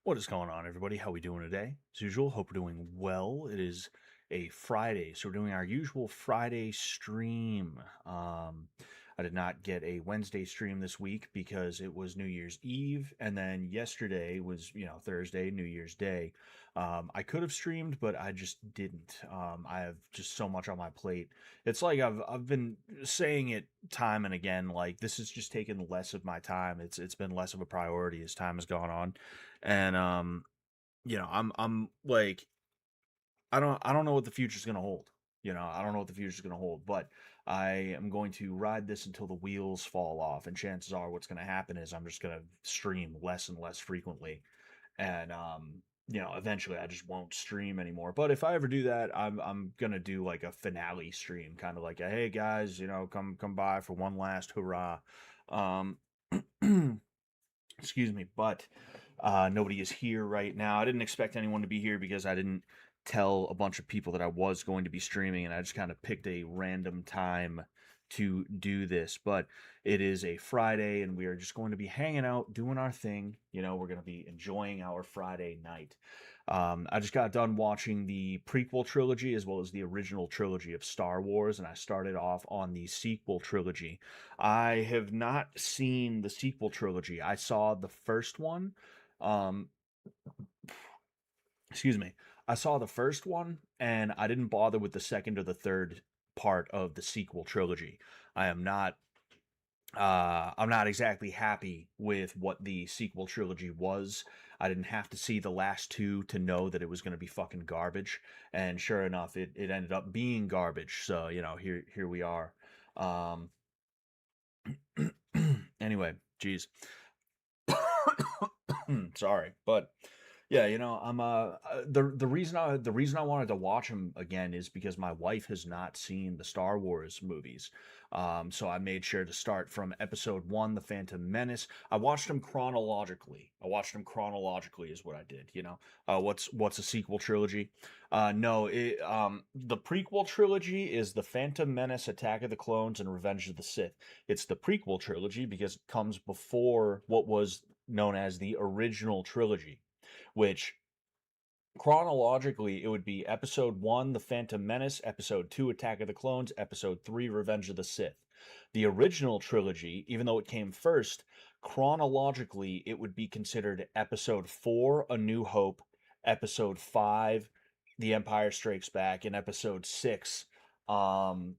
What is going on, everybody? How we doing today? As usual, hope we're doing well. It is a Friday, so we're doing our usual Friday stream. I did not get a Wednesday stream this week because it was New Year's Eve, and then yesterday was, Thursday, New Year's Day. I could have streamed, but I just didn't. I have just so much on my plate. It's like I've been saying it time and again. Like this has just taken less of my time. It's been less of a priority as time has gone on, and I'm like I don't know what the future's going to hold. I don't know what the future's going to hold, but I am going to ride this until the wheels fall off, and chances are what's going to happen is I'm just going to stream less and less frequently, and eventually I just won't stream anymore. But if I ever do that, I'm going to do like a finale stream, kind of like a hey guys, come by for one last hurrah. Um excuse me, but nobody is here right now. I didn't expect anyone to be here because I didn't tell a bunch of people that I was going to be streaming, and I just kind of picked a random time to do this. But it is a Friday, and we are just going to be hanging out, doing our thing. We're going to be enjoying our Friday night. I just got done watching the prequel trilogy as well as the original trilogy of Star Wars, and I started off on the sequel trilogy. I have not seen the sequel trilogy. I saw the first one. Um, excuse me. I saw the first one and I didn't bother with the second or the third part of the sequel trilogy. I am not I'm not exactly happy with what the sequel trilogy was. I didn't have to see the last two to know that it was going to be fucking garbage, and sure enough, it ended up being garbage. So here we are. Um, anyway, geez, sorry, but yeah, I'm the reason I wanted to watch them again is because my wife has not seen the Star Wars movies. So I made sure to start from episode 1, The Phantom Menace. I watched them chronologically. Is what I did, what's a sequel trilogy? No, the prequel trilogy is The Phantom Menace, Attack of the Clones, and Revenge of the Sith. It's the prequel trilogy because it comes before what was known as the original trilogy, which chronologically it would be episode 1, The Phantom Menace, episode 2, Attack of the Clones, episode 3, Revenge of the Sith. The original trilogy, even though it came first, chronologically it would be considered episode 4, A New Hope, episode 5, The Empire Strikes Back, and episode 6, the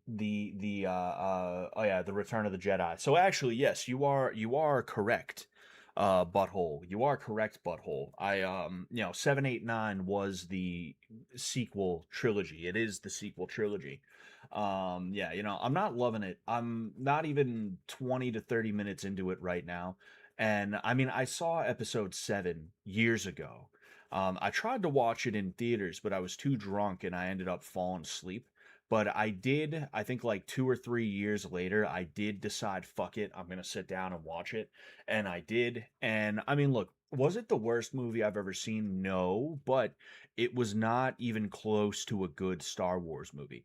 Return of the Jedi. So actually, yes, you are correct, butthole. You are correct, butthole. 789 was the sequel trilogy. It is the sequel trilogy. Yeah, I'm not loving it. I'm not even 20 to 30 minutes into it right now. And I mean, I saw episode 7 years ago. I tried to watch it in theaters, but I was too drunk and I ended up falling asleep. But I think like 2 or 3 years later, I did decide, fuck it, I'm gonna sit down and watch it, and I did. And I mean, look, was it the worst movie I've ever seen? No, but it was not even close to a good Star Wars movie.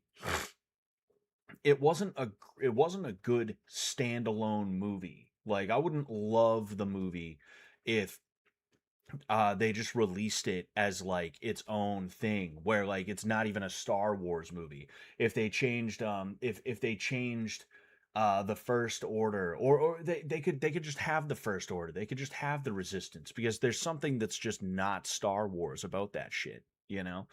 It wasn't a it wasn't a good standalone movie. Like I wouldn't love the movie if they just released it as like its own thing where like it's not even a Star Wars movie. If they changed the First Order, or they could just have the First Order. They could just have the Resistance, because there's something that's just not Star Wars about that shit, you know?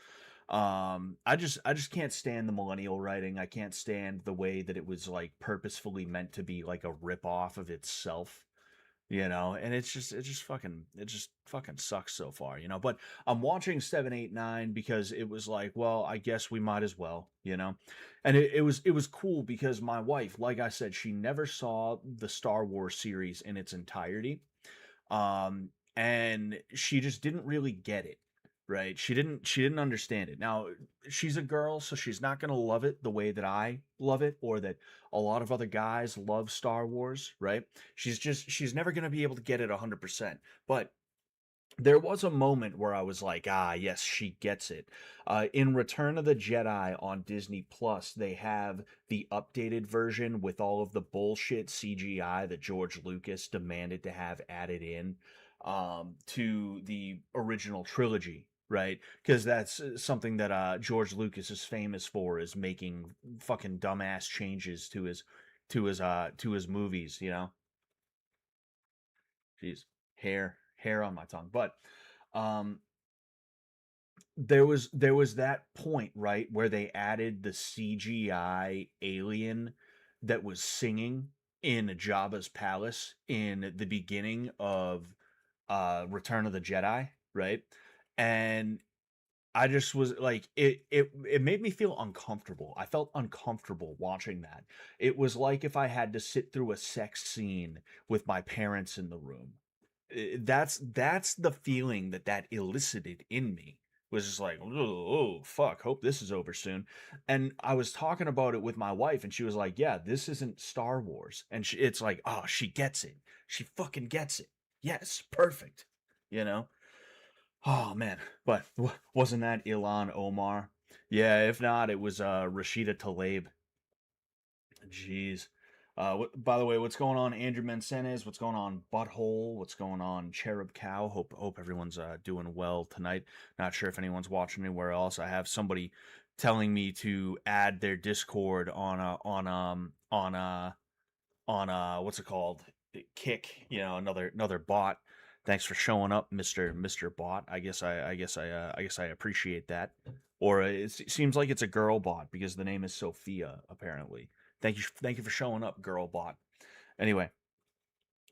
I just can't stand the millennial writing. I can't stand the way that it was like purposefully meant to be like a rip off of itself, and it just fucking sucks so far, but I'm watching 789 because it was like, well, I guess we might as well, and it was cool because my wife, like I said, she never saw the Star Wars series in its entirety, and she just didn't really get it, right? She didn't understand it. Now, she's a girl, so she's not going to love it the way that I love it, or that a lot of other guys love Star Wars, right? She's never going to be able to get it 100%. But there was a moment where I was like, ah, yes, she gets it. In Return of the Jedi on Disney Plus, they have the updated version with all of the bullshit CGI that George Lucas demanded to have added in. to the original trilogy, right? Because that's something that George Lucas is famous for, is making fucking dumbass changes to his movies, you know. Jeez, hair on my tongue. But um there was that point, right, where they added the CGI alien that was singing in Jabba's palace in the beginning of Return of the Jedi, right? And I just was like, it made me feel uncomfortable. I felt uncomfortable watching that. It was like if I had to sit through a sex scene with my parents in the room. That's the feeling that that elicited in me. Was just like, oh fuck, hope this is over soon. And I was talking about it with my wife, and she was like, yeah, this isn't Star Wars. And it's like, oh, she gets it. She fucking gets it. Yes, perfect. You know. Oh man, but wasn't that Ilan Omar? Yeah, if not, it was Rashida Tlaib. Jeez. By the way, what's going on, Andrew Mensenes? What's going on, Butthole? What's going on, Cherub Cow? Hope everyone's doing well tonight. Not sure if anyone's watching anywhere else. I have somebody telling me to add their Discord on what's it called? Kick, you know, another bot. Thanks for showing up, Mister Bot. I guess I appreciate that. Or it seems like it's a girl bot because the name is Sophia apparently. Thank you for showing up, girl bot. Anyway,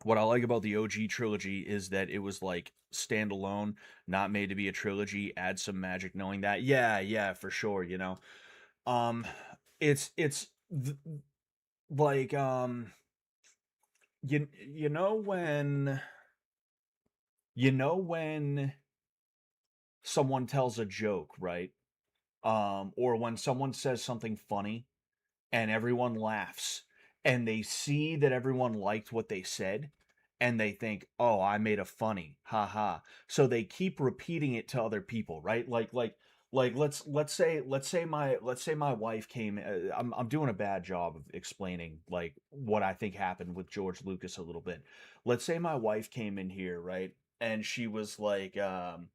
what I like about the OG trilogy is that it was like standalone, not made to be a trilogy. Add some magic, knowing that. Yeah, yeah, for sure. You know, um, it's like you know when someone tells a joke, right? Or when someone says something funny and everyone laughs and they see that everyone liked what they said and they think, "Oh, I made a funny. Haha." So they keep repeating it to other people, right? Like let's say my wife came I'm doing a bad job of explaining like what I think happened with George Lucas a little bit. Let's say my wife came in here, right? And she was like um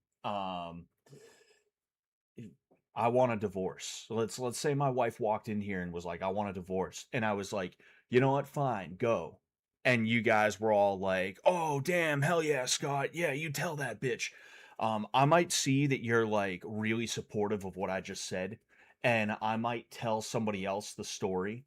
I want a divorce. So let's say my wife walked in here and was like, I want a divorce. And I was like, you know what? Fine, go. And you guys were all like, oh damn, hell yeah, Scott. Yeah, you tell that bitch. I might see that you're like really supportive of what I just said, and I might tell somebody else the story,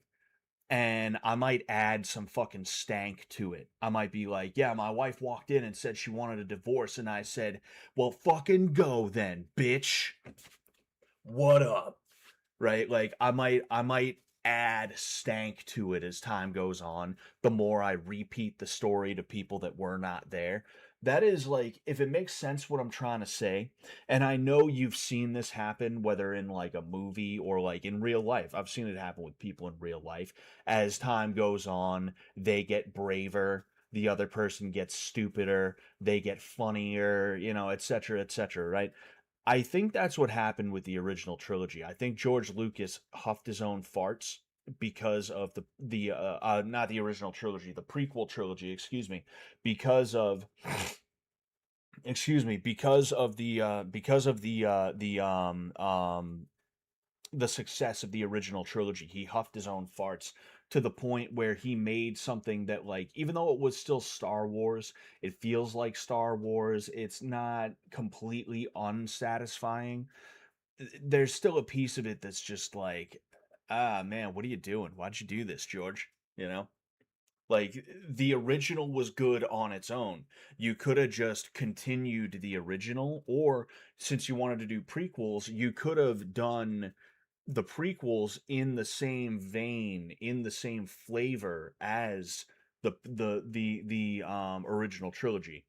and I might add some fucking stank to it. I might be like, yeah, my wife walked in and said she wanted a divorce, and I said, well, fucking go then, bitch. What up? Right? Like I might add stank to it as time goes on, the more I repeat the story to people that were not there. That is like, if it makes sense what I'm trying to say. And I know you've seen this happen, whether in like a movie or like in real life. I've seen it happen with people in real life. As time goes on, they get braver, the other person gets stupider, they get funnier, you know, et cetera, right? I think that's what happened with the original trilogy. I think George Lucas huffed his own farts because of the not the original trilogy, the prequel trilogy, because of because of the success of the original trilogy. He huffed his own farts to the point where he made something that, like, even though it was still Star Wars, it feels like Star Wars. It's not completely unsatisfying. There's still a piece of it that's just like, ah, man, what are you doing? Why'd you do this, George? You know? Like, the original was good on its own. You could have just continued the original, or since you wanted to do prequels, you could have done the prequels in the same vein, in the same flavor as the original trilogy.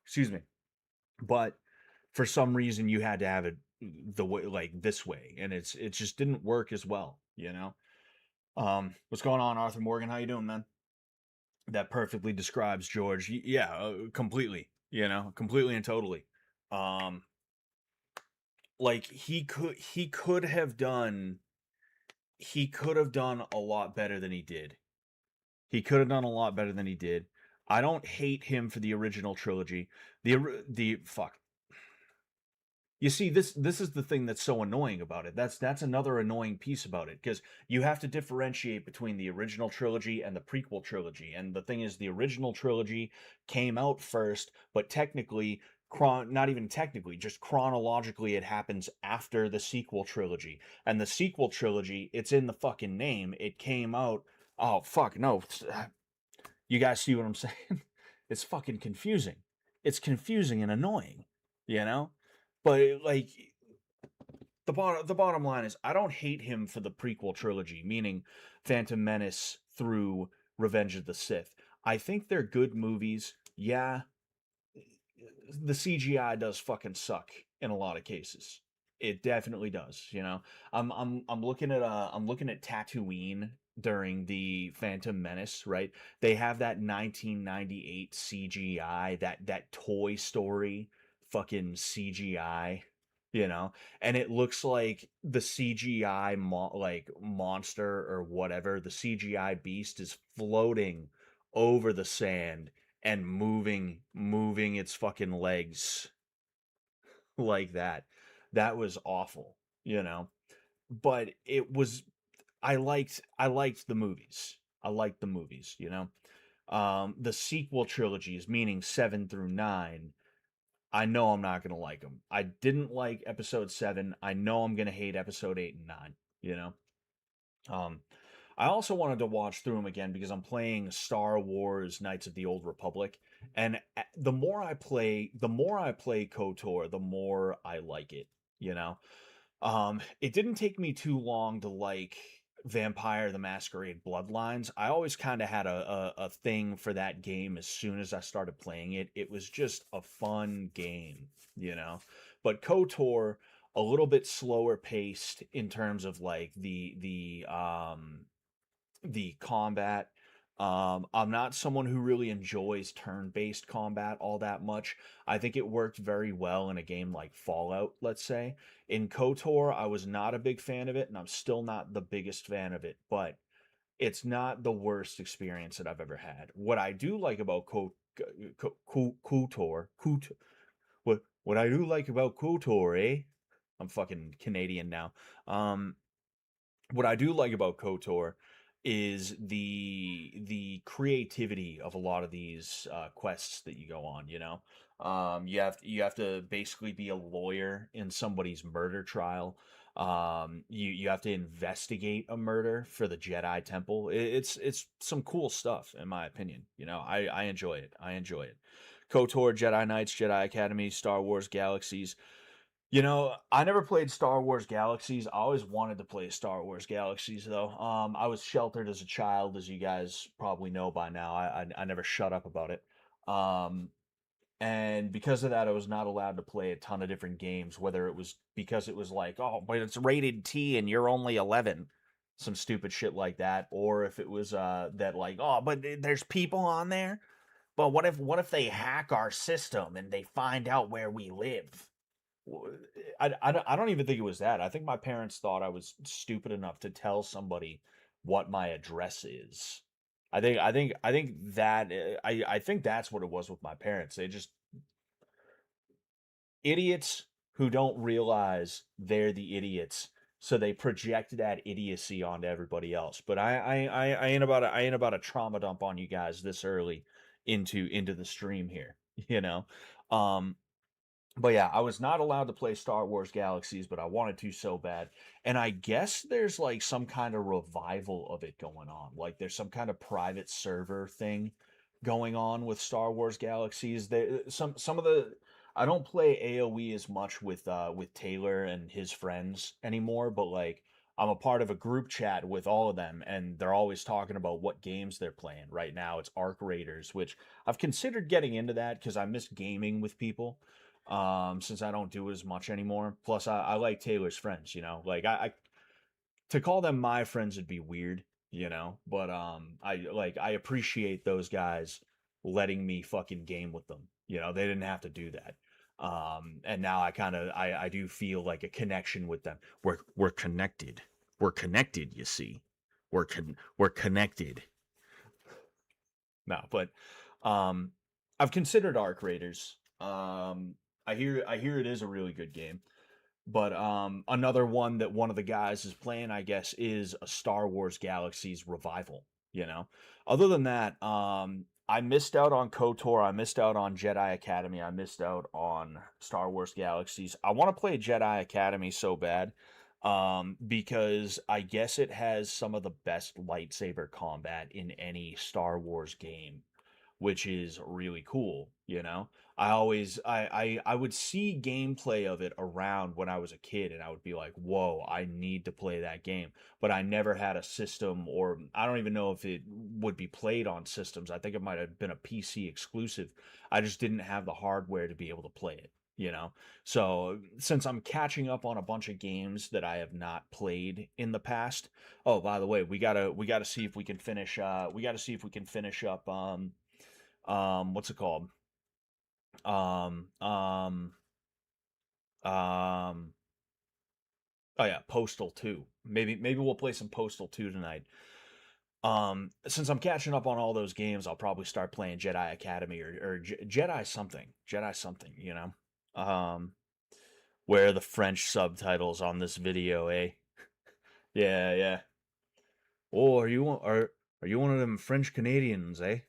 Excuse me. But for some reason you had to have it the way, like this way, and it just didn't work as well, you know. What's going on, Arthur Morgan? How you doing, man? That perfectly describes George. Yeah, completely, you know, completely and totally. Um like he could have done a lot better than he did. He could have done a lot better than he did. I don't hate him for the original trilogy. The fuck. You see, this is the thing that's so annoying about it. That's another annoying piece about it, because you have to differentiate between the original trilogy and the prequel trilogy. And the thing is, the original trilogy came out first, but technically, not even technically, just chronologically, it happens after the sequel trilogy. And the sequel trilogy, it's in the fucking name. It came out. Oh fuck no! You guys see what I'm saying? It's fucking confusing. It's confusing and annoying, you know? But like the bottom line is I don't hate him for the prequel trilogy, meaning Phantom Menace through Revenge of the Sith. I think they're good movies. Yeah, the CGI does fucking suck in a lot of cases. It definitely does, you know. I'm looking at Tatooine during the Phantom Menace, right? They have that 1998 CGI, that Toy Story fucking CGI, you know, and it looks like the CGI like monster or whatever, the CGI beast is floating over the sand and moving its fucking legs like that. That was awful, you know. But it was I liked the movies. I liked the movies, you know. The sequel trilogies, meaning 7 through 9, I know I'm not going to like them. I didn't like episode 7. I know I'm going to hate episode 8 and 9, you know. Um, I also wanted to watch through them again because I'm playing Star Wars Knights of the Old Republic, and the more I play KOTOR, the more I like it. You know, it didn't take me too long to like Vampire the Masquerade Bloodlines. I always kind of had a thing for that game as soon as I started playing it. It was just a fun game, you know. But KOTOR, a little bit slower paced in terms of like the combat. I'm not someone who really enjoys turn-based combat all that much. I think it worked very well in a game like Fallout, let's say. In KOTOR, I was not a big fan of it, and I'm still not the biggest fan of it, but it's not the worst experience that I've ever had. What I do like about KOTOR, what I do like about KOTOR, eh? I'm fucking Canadian now. Um, what I do like about KOTOR is the creativity of a lot of these quests that you go on. You know, you have to basically be a lawyer in somebody's murder trial. You have to investigate a murder for the Jedi Temple. It's some cool stuff in my opinion. You know, I enjoy it. I enjoy it. KOTOR, Jedi Knights, Jedi Academy, Star Wars Galaxies. You know, I never played Star Wars Galaxies. I always wanted to play Star Wars Galaxies, though. I was sheltered as a child, as you guys probably know by now. I never shut up about it. Um, and because of that, I was not allowed to play a ton of different games, whether it was because it was like, oh, but it's rated T and you're only 11, some stupid shit like that, or if it was that like, oh, but there's people on there. But what if they hack our system and they find out where we live? I don't even think it was that. I think my parents thought I was stupid enough to tell somebody what my address is. I think that I think that's what it was with my parents. They just idiots who don't realize they're the idiots, so they project that idiocy onto everybody else. But I ain't about a trauma dump on you guys this early into the stream here, you know. Um, but yeah, I was not allowed to play Star Wars Galaxies, but I wanted to so bad. And I guess there's like some kind of revival of it going on. Like there's some kind of private server thing going on with Star Wars Galaxies. Some of the I don't play AoE as much with Taylor and his friends anymore, but like I'm a part of a group chat with all of them, and they're always talking about what games they're playing. Right now, it's Arc Raiders, which I've considered getting into that because I miss gaming with people, since I don't do it as much anymore. Plus, I like Taylor's friends, you know, like I to call them my friends would be weird, you know, but I appreciate those guys letting me fucking game with them. You know, they didn't have to do that. And now I do feel like a connection with them. We're connected. We're connected, you see. We're connected. No, but Um, I've considered Arc Raiders. I hear it is a really good game. But another one that one of the guys is playing, I guess, is a Star Wars Galaxies revival. You know, other than that, I missed out on KOTOR. I missed out on Jedi Academy. I missed out on Star Wars Galaxies. I want to play Jedi Academy so bad, because I guess it has some of the best lightsaber combat in any Star Wars game, which is really cool, you know? I would see gameplay of it around when I was a kid and I would be like, "Whoa, I need to play that game." But I never had a system, or I don't even know if it would be played on systems. I think it might have been a PC exclusive. I just didn't have the hardware to be able to play it, you know? So, since I'm catching up on a bunch of games that I have not played in the past. Oh, by the way, we got to see if we can finish we got to see if we can finish up what's it called? Um, um, um, oh yeah, Postal 2. Maybe we'll play some Postal 2 tonight. Since I'm catching up on all those games, I'll probably start playing Jedi Academy or Jedi something, you know. Um, where are the French subtitles on this video, eh? Yeah, yeah. Oh, are you one of them French Canadians, eh?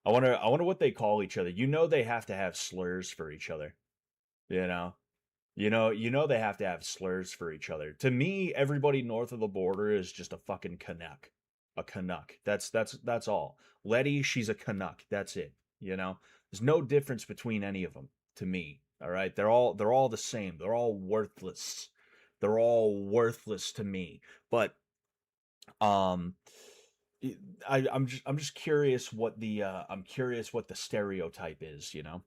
I wonder what they call each other. You know they have to have slurs for each other, you know. You know they have to have slurs for each other. To me, everybody north of the border is just a fucking Canuck. A Canuck. That's all. Letty, she's a Canuck. That's it. You know? There's no difference between any of them to me. All right? They're all the same. They're all worthless. They're all worthless to me. But um I'm just curious what the stereotype is, you know?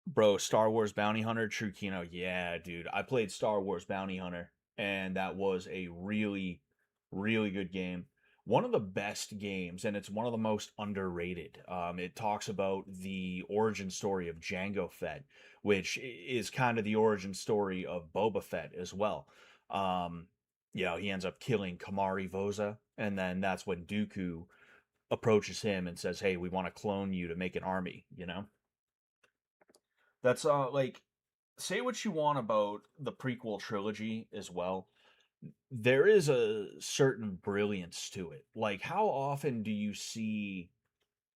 Bro, Star Wars Bounty Hunter, True Kino. Yeah, dude. I played Star Wars Bounty Hunter, and that was a really, really good game. One of the best games, and it's one of the most underrated. It talks about the origin story of Jango Fett, which is kind of the origin story of Boba Fett as well. Um, he ends up killing Kamari Voza, and then that's when Dooku approaches him and says, "Hey, we want to clone you to make an army," you know? That's like, say what you want about the prequel trilogy as well. There is a certain brilliance to it. Like how often do you see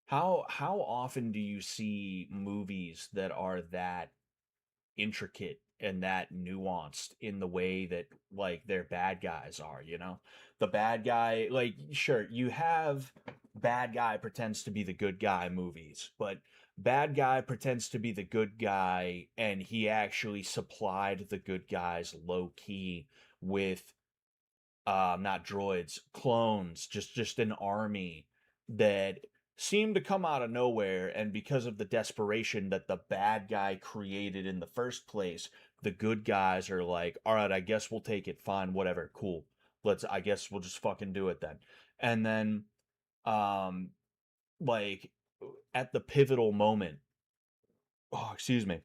movies that are that intricate and that nuanced in the way that like their bad guys are, you know? The bad guy, like, sure, you have bad guy pretends to be the good guy movies, but bad guy pretends to be the good guy and he actually supplied the good guys low key with not droids, clones, just an army that seemed to come out of nowhere, and because of the desperation that the bad guy created in the first place, the good guys are like, "All right, I guess we'll take it. Fine, whatever. Cool. I guess we'll just fucking do it then." And then um like at the pivotal moment, oh, excuse me,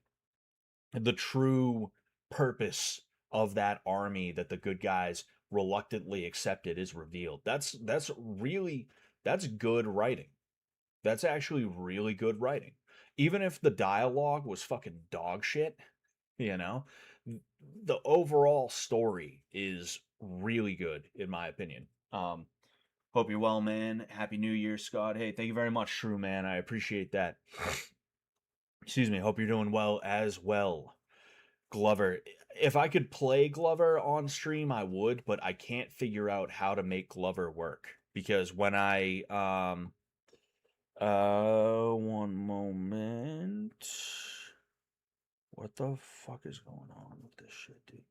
the true purpose of that army that the good guys reluctantly accepted is revealed. That's good writing. That's actually really good writing. Even if the dialogue was fucking dog shit, you know, the overall story is really good in my opinion. Hope you're well, man. Happy New Year, Scott. Hey, thank you very much, Shrew man. I appreciate that. Excuse me. Hope you're doing well as well. Glover. If I could play Glover on stream, I would, but I can't figure out how to make Glover work because when I one moment. What the fuck is going on with this shit, dude?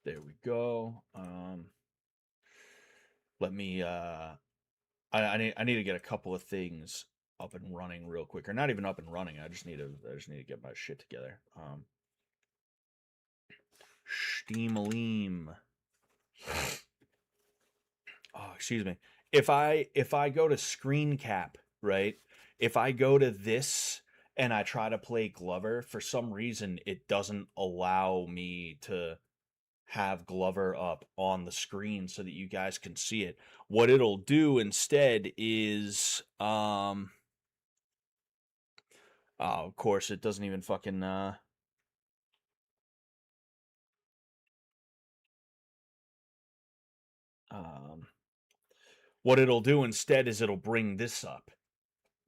There we go. Let me I need to get a couple of things up and running real quick, or not even up and running. I just need to get my shit together. Steamaleem. Oh, excuse me. If I go to screen cap, right? If I go to this and I try to play Glover, for some reason it doesn't allow me to have Glover up on the screen so that you guys can see it. What it'll do instead is, oh, of course, it doesn't even fucking, um, what it'll do instead is it'll bring this up.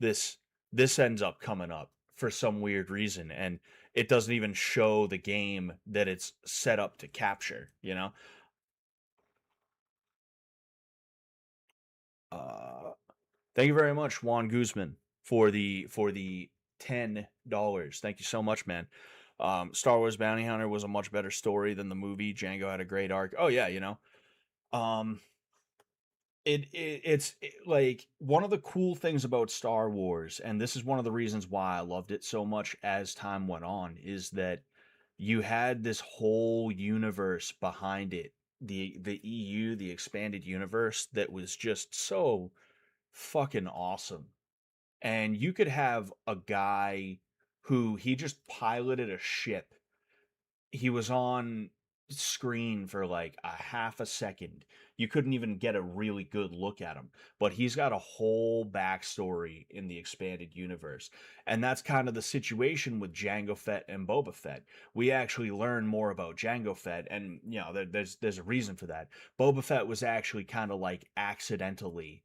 This this ends up coming up for some weird reason, and it doesn't even show the game that it's set up to capture, you know? Uh, Thank you very much, Juan Guzman, for the $10. Thank you so much, man. Star Wars Bounty Hunter was a much better story than the movie. Django had a great arc. Oh yeah, you know. Um, like one of the cool things about Star Wars, and this is one of the reasons why I loved it so much as time went on, is that you had this whole universe behind it, the EU, the expanded universe, that was just so fucking awesome. And you could have a guy who he just piloted a ship. He was on screen for like a half a second. You couldn't even get a really good look at him, but he's got a whole backstory in the expanded universe. And that's kind of the situation with Jango Fett and Boba Fett. We actually learn more about Jango Fett, and you know, there's a reason for that. Boba Fett was actually kind of like accidentally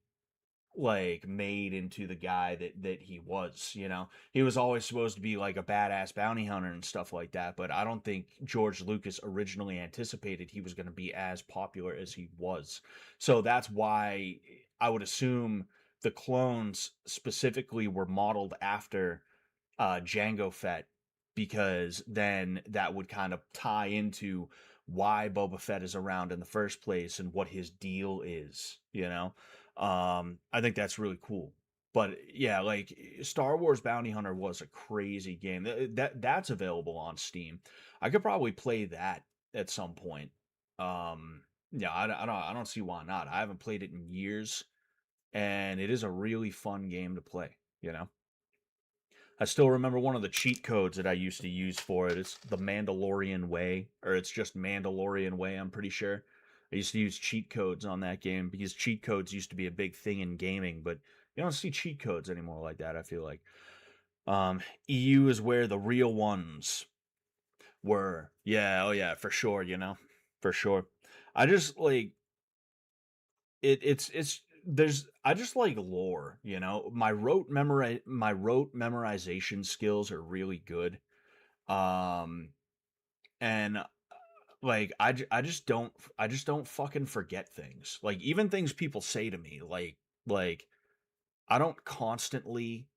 like made into the guy that he was, you know. He was always supposed to be like a badass bounty hunter and stuff like that, but I don't think George Lucas originally anticipated he was going to be as popular as he was. So that's why I would assume the clones specifically were modeled after Jango Fett, because then that would kind of tie into why Boba Fett is around in the first place and what his deal is, you know? I think that's really cool. But yeah, like Star Wars Bounty Hunter was a crazy game. That's available on Steam. I could probably play that at some point. Yeah, I don't see why not. I haven't played it in years, and it is a really fun game to play, you know? I still remember one of the cheat codes that I used to use for it. It's the Mandalorian Way, or it's just Mandalorian Way, I'm pretty sure. I used to use cheat codes on that game because cheat codes used to be a big thing in gaming, but you don't see cheat codes anymore like that, I feel like. EU is where the real ones were. Yeah, oh yeah, for sure, you know. For sure. I just like it's there's I just like lore, you know. My rote memorization skills are really good. Um and like I just don't fucking forget things. Like even things people say to me, like I don't constantly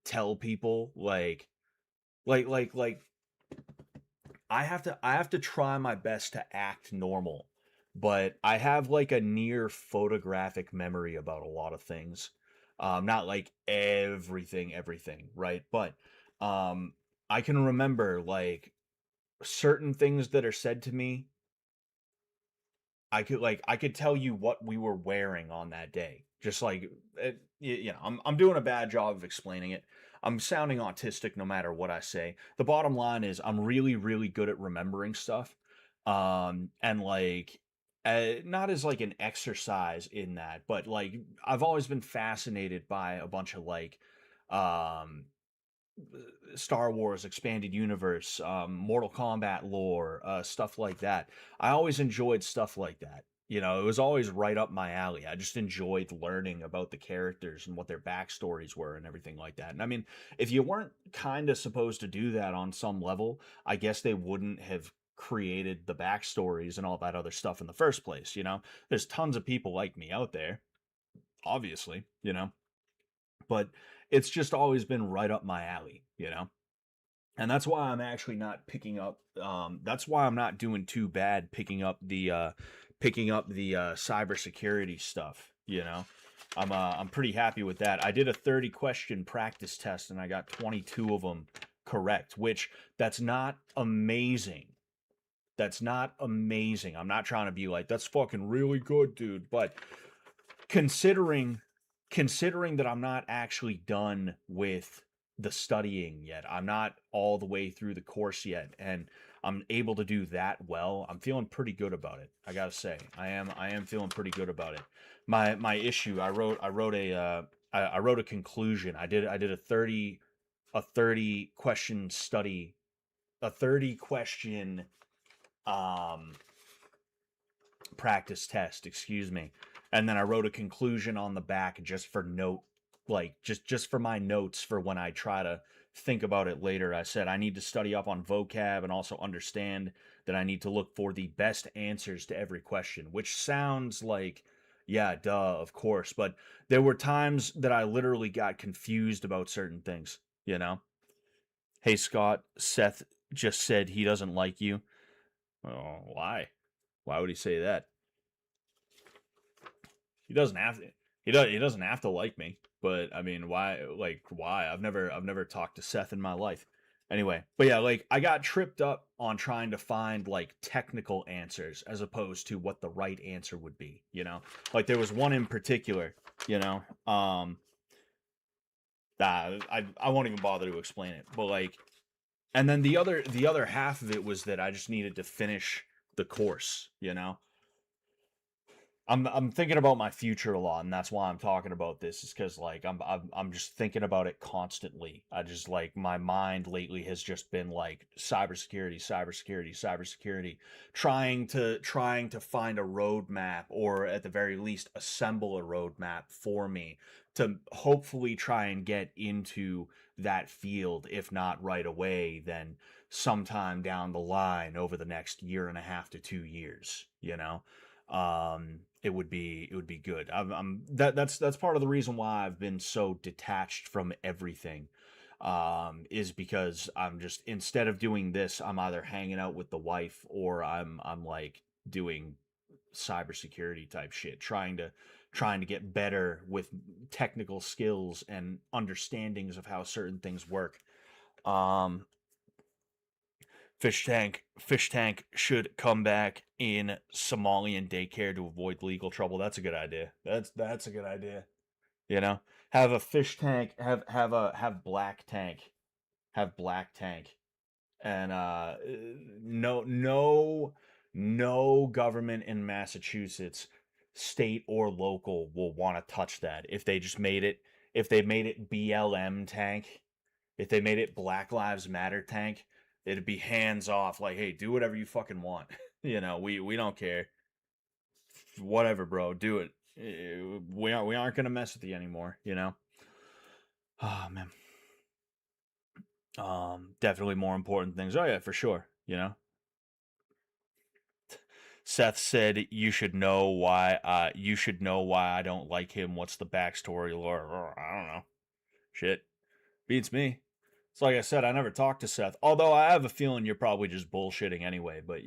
tell people like I have to try my best to act normal, but I have like a near photographic memory about a lot of things. Not like everything, right? But um I can remember like certain things that are said to me. I could tell you what we were wearing on that day. Just like you know, I'm doing a bad job of explaining it. I'm sounding autistic no matter what I say. The bottom line is I'm really good at remembering stuff. And like not as like an exercise in that, but like I've always been fascinated by a bunch of like um Star Wars expanded universe, Mortal Kombat lore, stuff like that. I always enjoyed stuff like that. You know, it was always right up my alley. I just enjoyed learning about the characters and what their backstories were and everything like that. And I mean, if you weren't kind of supposed to do that on some level, I guess they wouldn't have created the backstories and all that other stuff in the first place. You know, there's tons of people like me out there, obviously, you know, but it's just always been right up my alley, you know? And that's why I'm actually not picking up that's why I'm not doing too bad picking up the cybersecurity stuff, you know. I'm pretty happy with that. I did a 30 question practice test and I got 22 of them correct, which that's not amazing. That's not amazing. I'm not trying to be like that's fucking really good, dude, but considering considering that I'm not actually done with the studying yet. I'm not all the way through the course yet, and I'm able to do that well, I'm feeling pretty good about it. I gotta say, I am feeling pretty good about it. My issue, I wrote a conclusion. I did a 30 question study, a 30 question um practice test, excuse me. And then I wrote a conclusion on the back just for note, like just for my notes for when I try to think about it later. I said I need to study up on vocab and also understand that I need to look for the best answers to every question, which sounds like, yeah, duh, of course, but there were times that I literally got confused about certain things, you know? Hey Scott, Seth just said he doesn't like you. Oh, why? Why would he say that? He doesn't have to. He doesn't have to like me. But I mean, why? Like, why? I've never talked to Seth in my life. Anyway, but yeah, like I got tripped up on trying to find like technical answers as opposed to what the right answer would be. Like there was one in particular. You know, I won't even bother to explain it. But like, and then the other half of it was that I just needed to finish the course. I'm thinking about my future a lot, and that's why I'm talking about this. Is because like I'm just thinking about it constantly. I just like my mind lately has just been like cybersecurity, cybersecurity, cybersecurity, trying to find a roadmap, or at the very least assemble a roadmap for me to hopefully try and get into that field, if not right away, then sometime down the line over the next year and a half to 2 years. It would be good. That's part of the reason why I've been so detached from everything. Is because I'm just, instead of doing this, I'm either hanging out with the wife, or I'm like doing cybersecurity type shit, trying to get better with technical skills and understandings of how certain things work. Um, Fish tank should come back in Somalian daycare to avoid legal trouble. That's a good idea. That's a good idea. You know, have a fish tank, have black tank, and no government in Massachusetts, state or local, will want to touch that if they just made it. If they made it BLM tank, if they made it Black Lives Matter tank, it'd be hands off. Like, hey, do whatever you fucking want. We don't care. Whatever, bro, do it. We aren't gonna mess with you anymore. Oh man. Definitely more important things. Oh yeah, for sure. Seth said you should know why I don't like him. What's the backstory, Laura? I don't know. Shit. Beats me. It's like I said, I never talked to Seth. Although I have a feeling you're probably just bullshitting anyway. But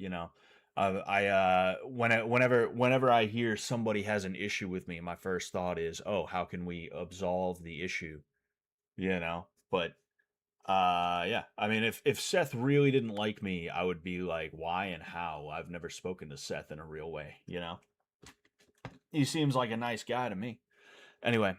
whenever I hear somebody has an issue with me, my first thought is, oh, how can we absolve the issue? But yeah. I mean, if Seth really didn't like me, I would be like, why and how? I've never spoken to Seth in a real way. He seems like a nice guy to me. Anyway,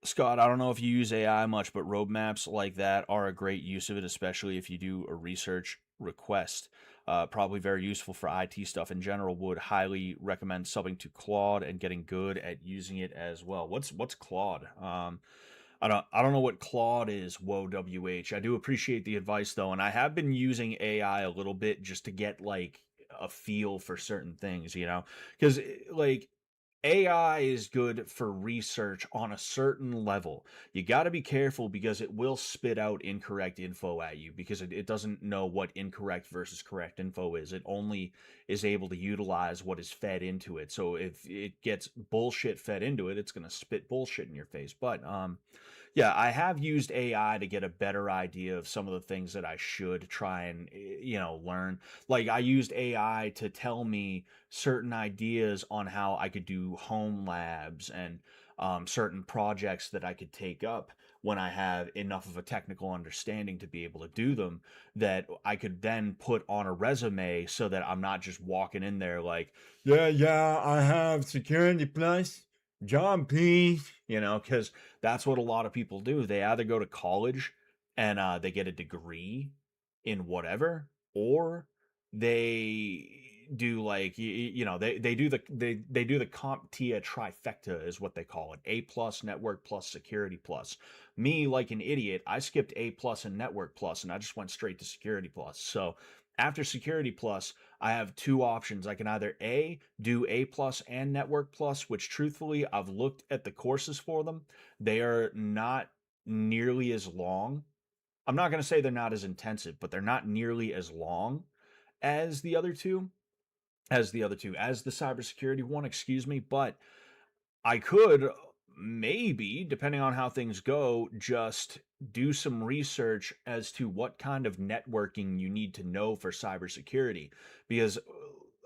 Scott, I don't know if you use AI much, but roadmaps like that are a great use of it, especially if you do a research request. Probably very useful for IT stuff in general. Would highly recommend subbing to Claude and getting good at using it as well. What's Claude? I don't know what Claude is. Whoa, WH. I do appreciate the advice though, and I have been using AI a little bit just to get like a feel for certain things. Because like AI is good for research on a certain level. You got to be careful because it will spit out incorrect info at you because it doesn't know what incorrect versus correct info is. It only is able to utilize what is fed into it. So if it gets bullshit fed into it, it's going to spit bullshit in your face. But yeah, I have used AI to get a better idea of some of the things that I should try and learn. Like I used AI to tell me certain ideas on how I could do home labs and certain projects that I could take up when I have enough of a technical understanding to be able to do them, that I could then put on a resume so that I'm not just walking in there like, yeah, I have security plus John, please, because that's what a lot of people do. They either go to college and they get a degree in whatever, or they do like they do they do the CompTIA trifecta is what they call it: A plus, network plus, security plus. Me, like an idiot, I skipped A plus and network plus, and I just went straight to security plus. So after security plus, I have two options. I can either A, do A plus and network plus, which truthfully I've looked at the courses for them. They are not nearly as long. I'm not going to say they're not as intensive, but they're not nearly as long as the other two, as the cybersecurity one, excuse me. But I could maybe, depending on how things go, just do some research as to what kind of networking you need to know for cybersecurity. Because,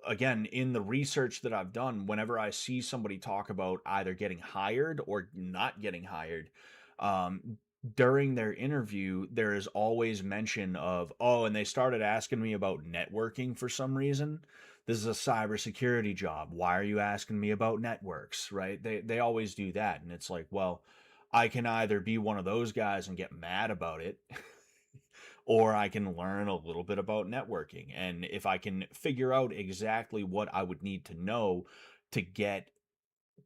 again, in the research that I've done, whenever I see somebody talk about either getting hired or not getting hired, um, during their interview, there is always mention of, oh, and they started asking me about networking for some reason. This is a cybersecurity job. Why are you asking me about networks? Right? They always do that, and it's like, well, I can either be one of those guys and get mad about it, or I can learn a little bit about networking. And if I can figure out exactly what I would need to know to get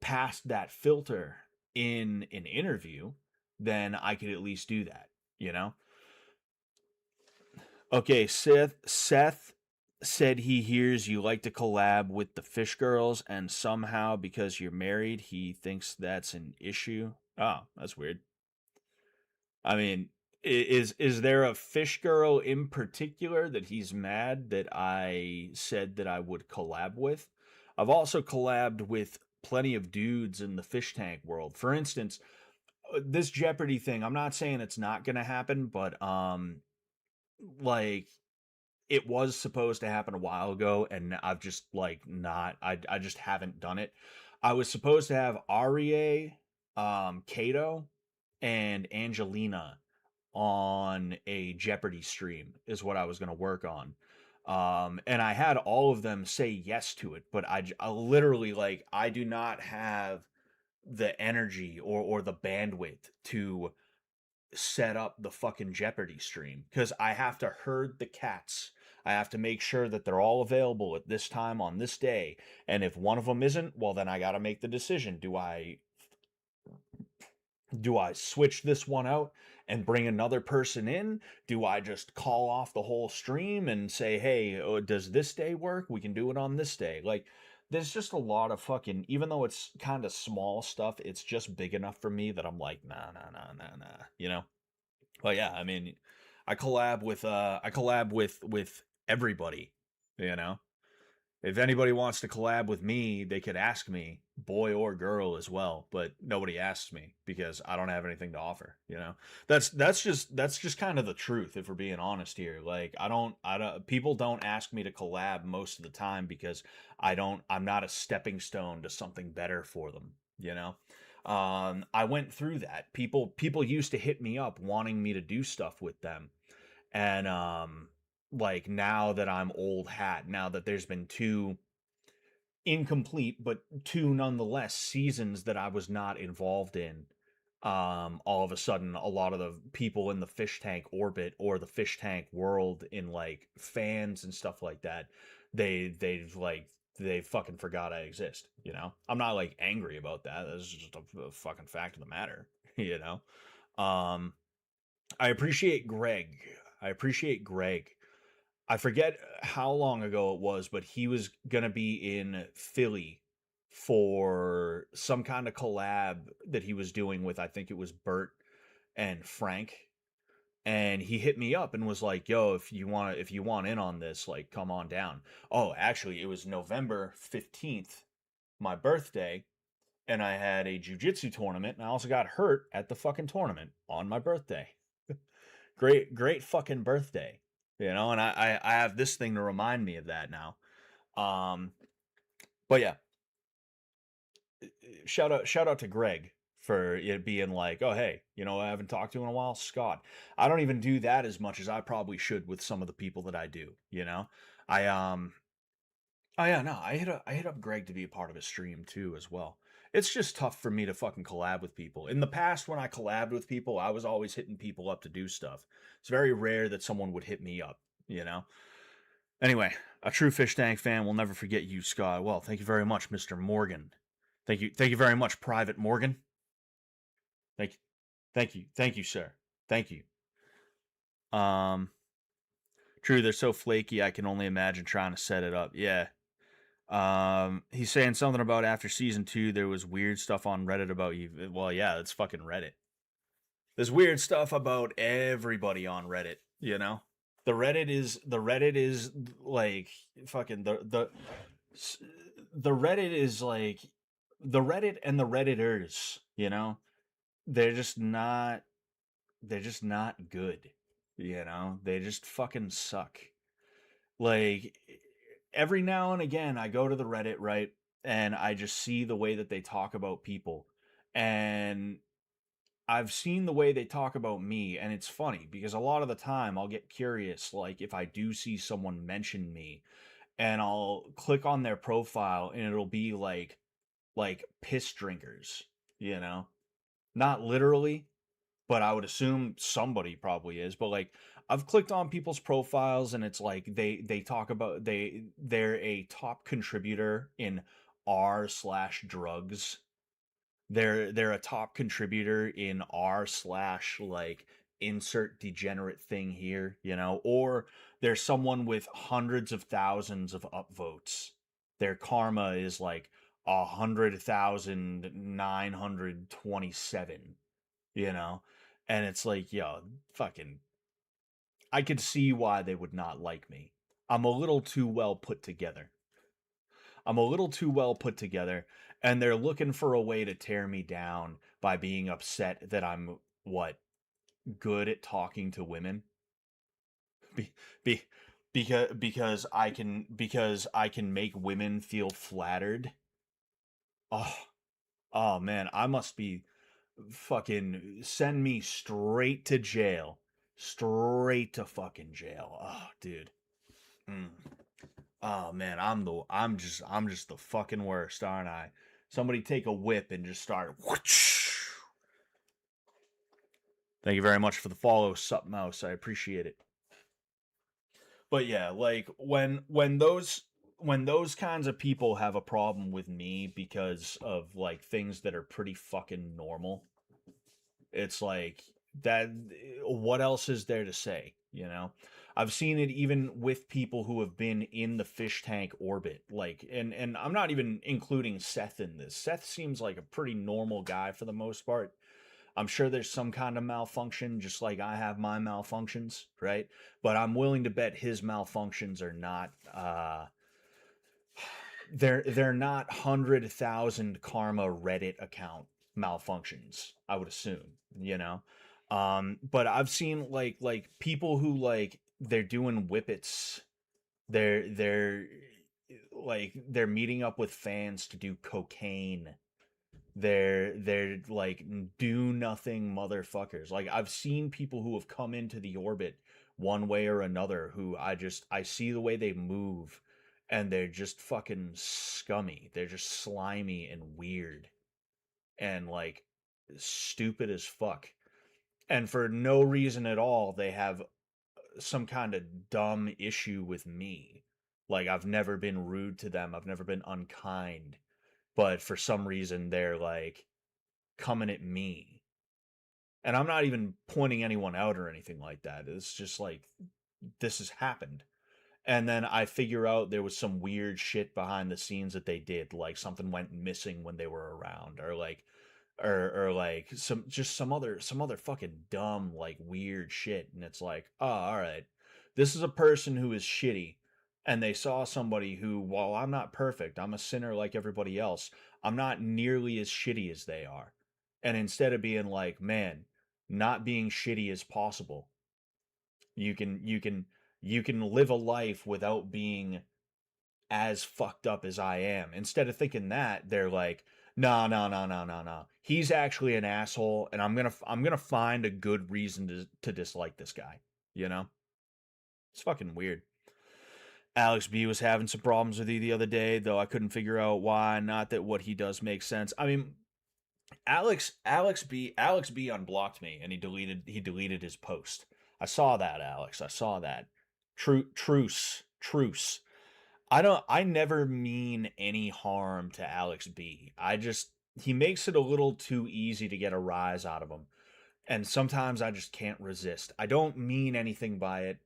past that filter in an interview, then I could at least do that, you know? Okay, Seth said he hears you like to collab with the Fish Girls, and somehow because you're married, he thinks that's an issue. Oh, that's weird. I mean, is there a Fish Girl in particular that he's mad that I said that I would collab with? I've also collabed with plenty of dudes in the fish tank world. For instance, this Jeopardy thing, I'm not saying it's not going to happen, but like it was supposed to happen a while ago, and I've just like not I just haven't done it. I was supposed to have Arie, Kato, and Angelina on a Jeopardy stream is what I was going to work on. And I had all of them say yes to it, but I literally, like, I do not have the energy or the bandwidth to set up the fucking Jeopardy stream because I have to herd the cats. I have to make sure that they're all available at this time on this day. And if one of them isn't, well, then I got to make the decision. Do I switch this one out and bring another person in? Do I just call off the whole stream and say, hey, does this day work? We can do it on this day. Like, there's just a lot of fucking, even though it's kind of small stuff, it's just big enough for me that I'm like, nah, nah, nah, nah, nah, you know? But yeah, I mean, I collab with everybody, you know? If anybody wants to collab with me, they could ask me, boy or girl as well, but nobody asks me because I don't have anything to offer, you know. That's just kind of the truth if we're being honest here. Like I don't people don't ask me to collab most of the time because I'm not a stepping stone to something better for them, you know. I went through that. People used to hit me up wanting me to do stuff with them. And like now that I'm old hat, now that there's been two incomplete but two nonetheless seasons that I was not involved in, all of a sudden a lot of the people in the fish tank orbit or the fish tank world in like fans and stuff like that, they fucking forgot I exist, you know? I'm not like angry about that. That's just a fucking fact of the matter, you know? Um I appreciate Greg. I appreciate Greg. I forget how long ago it was, but he was gonna be in Philly for some kind of collab that he was doing with, I think it was Bert and Frank. And he hit me up and was like, "Yo, if you want in on this, like, come on down." Oh, actually, it was November 15th, my birthday, and I had a jujitsu tournament, and I also got hurt at the fucking tournament on my birthday. Great fucking birthday, you know. And I have this thing to remind me of that now. Um, but yeah, shout out to Greg for it being like, oh hey, I haven't talked to in a while, Scott. I don't even do that as much as I probably should with some of the people that I do. I Oh yeah, no, I hit up Greg to be a part of his stream too as well. It's just tough for me to fucking collab with people. In the past, when I collabed with people, I was always hitting people up to do stuff. It's very rare that someone would hit me up, you know? Anyway, a true fish tank fan will never forget you, Scott. Well, thank you very much, Mr. Morgan. Thank you very much, Private Morgan. Thank you, thank you, sir. Thank you. Um, True, they're so flaky. I can only imagine trying to set it up. Yeah. He's saying something about after season 2 there was weird stuff on Reddit about you. Well, yeah, it's fucking Reddit. There's weird stuff about everybody on Reddit, you know? The Reddit is like fucking the Reddit is like the Reddit and the Redditors, you know? They're just not they're just not good, you know? They just fucking suck. Like every now and again I go to the Reddit, right? And I just see the way that they talk about people. And I've seen the way they talk about me, and it's funny because a lot of the time I'll get curious, like if I do see someone mention me, and I'll click on their profile, and it'll be like piss drinkers, you know, not literally, but I would assume somebody probably is. But like I've clicked on people's profiles, and it's like they talk about they're a top contributor in r slash drugs, they're a top contributor in r slash like insert degenerate thing here, you know, or there's someone with hundreds of thousands of upvotes. Their karma is like 100,927, you know, and it's like, yo, fucking, I could see why they would not like me. I'm a little too well put together. I'm a little too well put together, and they're looking for a way to tear me down by being upset that I'm what good at talking to women. Be, be, because I can make women feel flattered. Oh, oh man, I must be fucking send me straight to jail. Straight to fucking jail. Oh, dude. Mm. Oh man, I'm just the fucking worst, aren't I? Somebody take a whip and just start. Whoosh. Thank you very much for the follow, Sup Mouse. I appreciate it. But yeah, like when those kinds of people have a problem with me because of like things that are pretty fucking normal, it's like that. What else is there to say? You know, I've seen it even with people who have been in the fish tank orbit. Like, and I'm not even including Seth in this. Seth seems like a pretty normal guy for the most part. I'm sure there's some kind of malfunction, just like I have my malfunctions, right? But I'm willing to bet his malfunctions are not. They're not 100,000 karma Reddit account malfunctions. I would assume, you know. But I've seen like people who like they're doing whippets. They're like they're meeting up with fans to do cocaine. They're like do nothing motherfuckers. Like I've seen people who have come into the orbit one way or another who I see the way they move, and they're just fucking scummy. They're just slimy and weird and like stupid as fuck. And for no reason at all, they have some kind of dumb issue with me. Like I've never been rude to them. I've never been unkind. But for some reason they're like coming at me. And I'm not even pointing anyone out or anything like that. It's just like this has happened. And then I figure out there was some weird shit behind the scenes that they did, like something went missing when they were around, or like or like some other fucking dumb like weird shit. And it's like, oh, all right, this is a person who is shitty, and they saw somebody who, while I'm not perfect, I'm a sinner like everybody else, I'm not nearly as shitty as they are. And instead of being like, man, not being shitty is possible, you can live a life without being as fucked up as I am. Instead of thinking that, they're like, no, no, no, no, no, no. He's actually an asshole, and I'm gonna find a good reason to dislike this guy. You know, it's fucking weird. Alex B was having some problems with you the other day, though I couldn't figure out why. Not that what he does makes sense. I mean, Alex B unblocked me, and he deleted his post. I saw that, Alex. I saw that. truce. I never mean any harm to Alex B. He makes it a little too easy to get a rise out of him. And sometimes I just can't resist. I don't mean anything by it.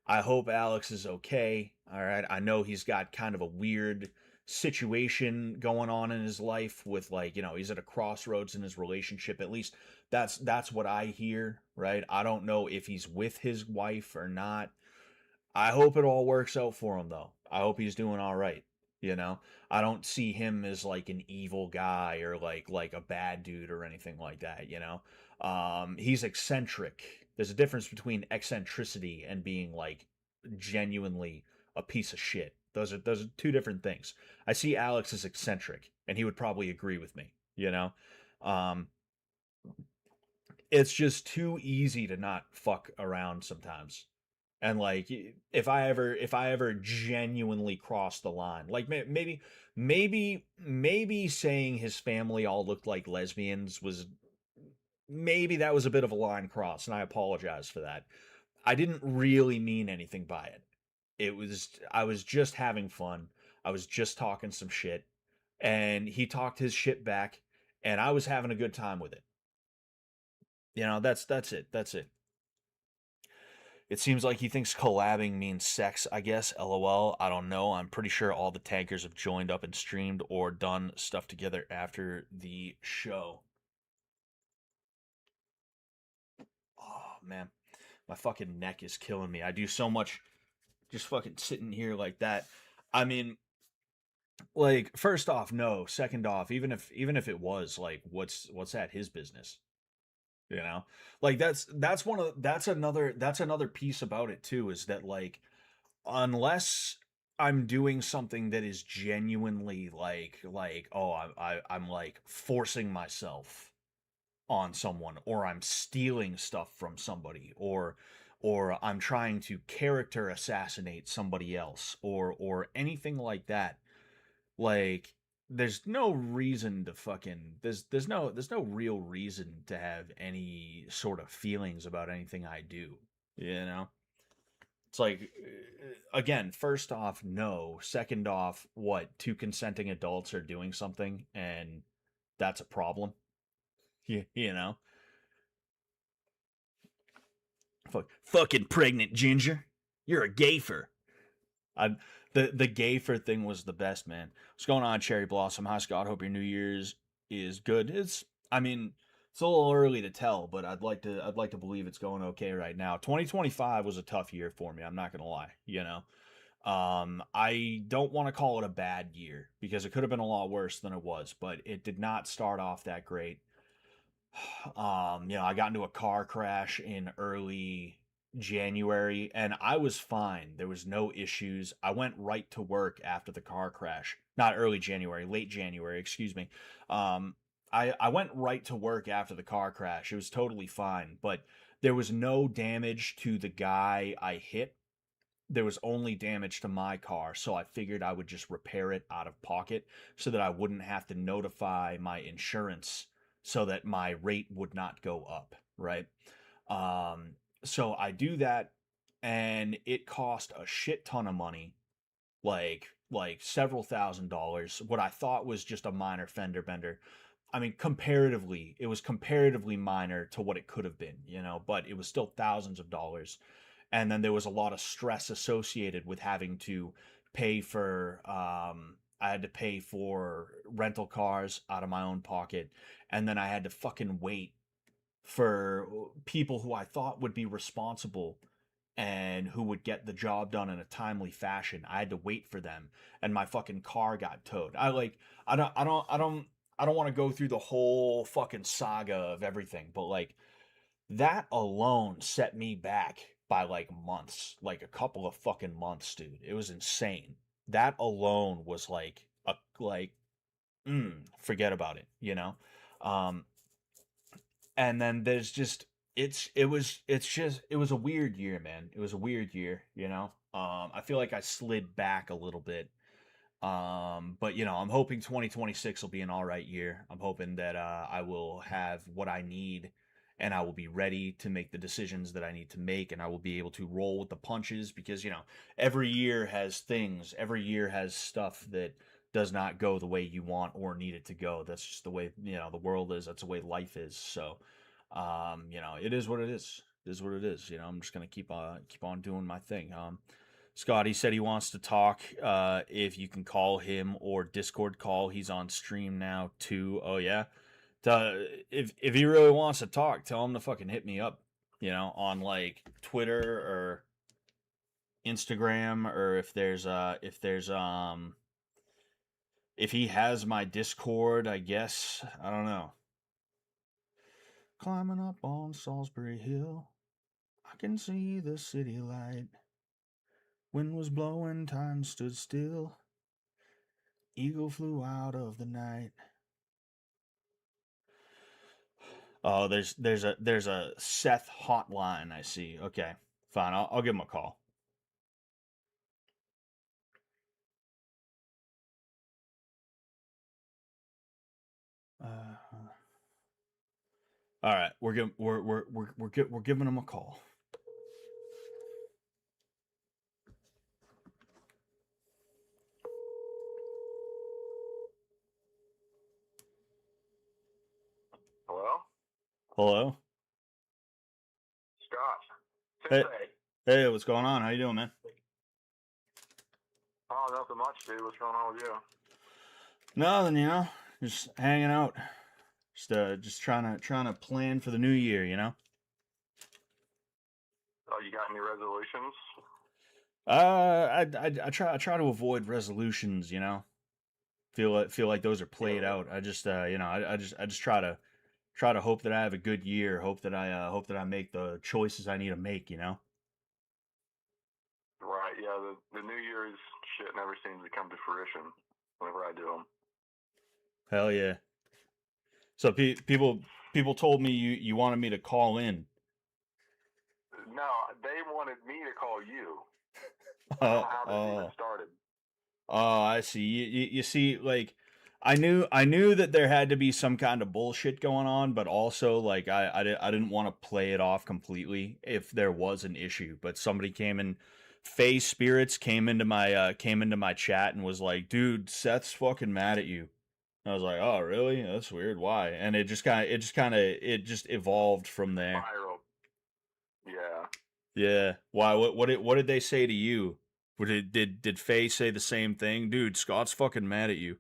I hope Alex is okay. All right. I know he's got kind of a weird situation going on in his life with, like, he's at a crossroads in his relationship. At least that's what I hear, right? I don't know if he's with his wife or not. I hope it all works out for him, though. I hope he's doing all right. You know, I don't see him as like an evil guy or like a bad dude or anything like that. He's eccentric. There's a difference between eccentricity and being like genuinely a piece of shit. Those are two different things. I see Alex as eccentric, and he would probably agree with me. Um, it's just too easy to not fuck around sometimes. And like, if I ever genuinely crossed the line, like maybe saying his family all looked like lesbians was, maybe that was a bit of a line cross, and I apologize for that. I didn't really mean anything by it. I was just having fun. I was just talking some shit, and he talked his shit back, and I was having a good time with it. That's it. That's it. It seems like he thinks collabing means sex, I guess. LOL. I don't know. I'm pretty sure all the tankers have joined up and streamed or done stuff together after the show. Oh, man. My fucking neck is killing me. I do so much just fucking sitting here like that. I mean, like, first off, no. Second off, even if it was, like, what's that his business? You know? Like, that's another piece about it too, is that, like, unless I'm doing something that is genuinely like, oh, I'm like forcing myself on someone, or I'm stealing stuff from somebody, or I'm trying to character assassinate somebody else, or anything like that. Like, there's no reason to fucking there's no real reason to have any sort of feelings about anything I do, you know? It's like, again, first off, no. Second off, what? Two consenting adults are doing something, and that's a problem. You know? Fucking pregnant ginger. You're a gayfer. I the gayfer thing was the best, man. What's going on, Cherry Blossom? Hi, Scott. Hope your New Year's is good. I mean, it's a little early to tell, but I'd like to believe it's going okay right now. 2025 was a tough year for me. I'm not gonna lie. I don't want to call it a bad year because it could have been a lot worse than it was, but it did not start off that great. I got into a car crash in early January, and I was fine. There was no issues. I went right to work after the car crash. Not early January, late January, excuse me. Um, I went right to work after the car crash. It was totally fine, but there was no damage to the guy I hit. There was only damage to my car, so I figured I would just repair it out of pocket so that I wouldn't have to notify my insurance, so that my rate would not go up, right? Um, so I do that, and it cost a shit ton of money, like several $1,000s. What I thought was just a minor fender bender. I mean, comparatively, it was comparatively minor to what it could have been, but it was still thousands of dollars. And then there was a lot of stress associated with having to pay for I had to pay for rental cars out of my own pocket, and then I had to fucking wait for people who I thought would be responsible and who would get the job done in a timely fashion. I had to wait for them, and my fucking car got towed. I don't want to go through the whole fucking saga of everything, but like, that alone set me back by like months, like a couple of fucking months, dude. It was insane. That alone was forget about it. Um, and then there's just it was a weird year, man. It was a weird year. I feel like I slid back a little bit. But I'm hoping 2026 will be an all right year. I'm hoping that I will have what I need and I will be ready to make the decisions that I need to make, and I will be able to roll with the punches because, every year has things, every year has stuff that does not go the way you want or need it to go. That's just the way, the world is. That's the way life is. So, it is what it is. It is what it is. I'm just gonna keep on doing my thing. Scotty said he wants to talk. If you can call him or Discord call, he's on stream now too. Oh yeah. If he really wants to talk, tell him to fucking hit me up. On like Twitter or Instagram, or if he has my Discord, I guess. I don't know. Climbing up on Salisbury Hill, I can see the city light. Wind was blowing, time stood still. Eagle flew out of the night. Oh, there's a Seth hotline I see. Okay, fine. I'll give him a call. All right, we're giving him a call. Hello? Hello? Scott. Hey, what's going on? How you doing, man? Oh, nothing much, dude. What's going on with you? Nothing, just hanging out. Just trying to plan for the new year, Oh, you got any resolutions? I try to avoid resolutions, Feel like those are played out. I just I just try to hope that I have a good year, hope that I make the choices I need to make, Right, yeah, the New Year's shit never seems to come to fruition whenever I do them. Hell yeah. So people told me you wanted me to call in. No, they wanted me to call you. I don't know how this even started. Oh, I see. You see, like, I knew that there had to be some kind of bullshit going on, but also like I didn't want to play it off completely if there was an issue. But somebody came in, Faye Spirits came into my chat and was like, "Dude, Seth's fucking mad at you." And I was like, "Oh, really? That's weird. Why?" And it just evolved from there. Viral. Yeah. Yeah. Why? What did they say to you? Did Faye say the same thing? Dude, Scott's fucking mad at you.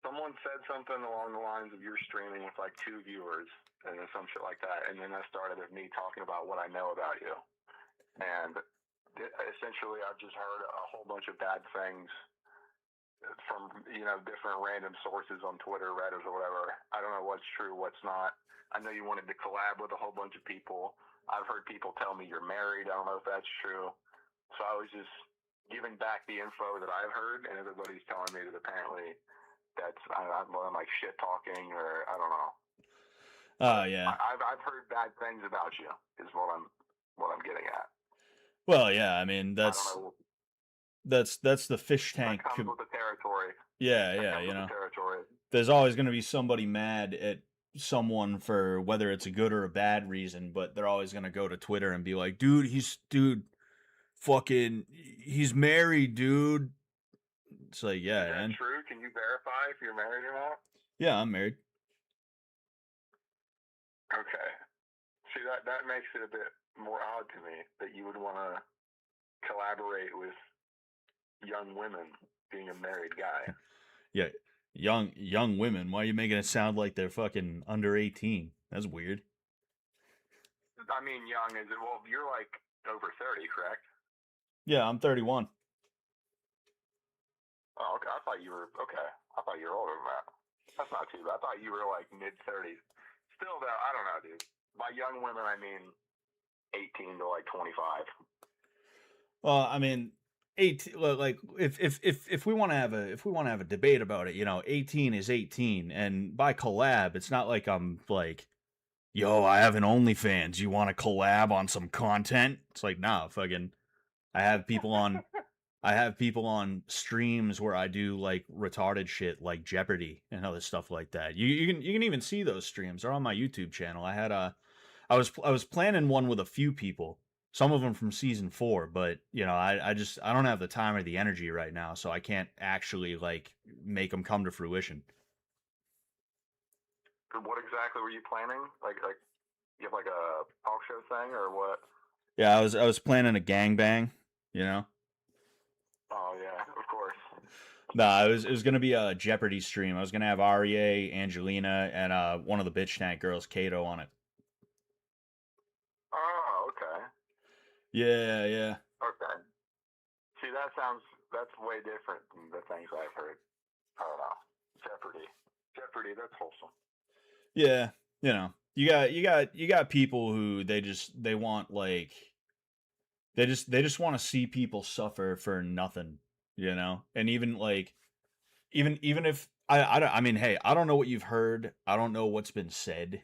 Someone said something along the lines of you're streaming with like 2 viewers and then some shit like that, and then that started with me talking about what I know about you. And essentially, I've just heard a whole bunch of bad things from different random sources on Twitter, Reddit, or whatever. I don't know what's true, what's not. I know you wanted to collab with a whole bunch of people. I've heard people tell me you're married. I don't know if that's true. So I was just giving back the info that I've heard, and everybody's telling me that apparently that's I'm like shit talking, or I don't know. Yeah. I've heard bad things about you. Is what I'm getting at. Well, yeah. I mean, that's the fish tank. That comes with the territory. Yeah. There's always going to be somebody mad at someone for whether it's a good or a bad reason, but they're always going to go to Twitter and be like, dude, fucking, he's married, dude. It's like, yeah, is that man. True? Can you verify if you're married or not? Yeah, I'm married. Okay. See, that makes it a bit more odd to me that you would want to collaborate with young women being a married guy. Yeah, young women. Why are you making it sound like they're fucking under 18? That's weird. I mean, young is it? Well, you're like over 30, correct? Yeah, I'm 31. Oh, okay. I thought you were older than that. That's not too bad. I thought you were like mid 30s. Still, though, I don't know, dude. By young women, I mean 18 to like 25. Well, I mean, 18. Like, if we want to have a debate about it, 18 is 18, and by collab, it's not like I'm like, yo, I have an OnlyFans. You want to collab on some content? It's like, nah, fucking. I have people on I have people on streams where I do like retarded shit like Jeopardy and other stuff like that. You can even see those streams. They're on my YouTube channel. I was planning one with a few people, some of them from season 4, but I don't have the time or the energy right now, so I can't actually like make them come to fruition. What exactly were you planning? Like you have like a talk show thing or what? Yeah, I was planning a gangbang, you know. Oh yeah, of course. No, it was gonna be a Jeopardy stream. I was gonna have Aria, Angelina, and one of the bitch tank girls, Kato, on it. Oh, okay. Yeah, yeah. Okay. See, that's way different than the things I've heard. I don't know. Jeopardy. Jeopardy, that's wholesome. Yeah, you got people who they want like they just want to see people suffer for nothing, and even like even if I mean, hey, I don't know what you've heard, I don't know what's been said,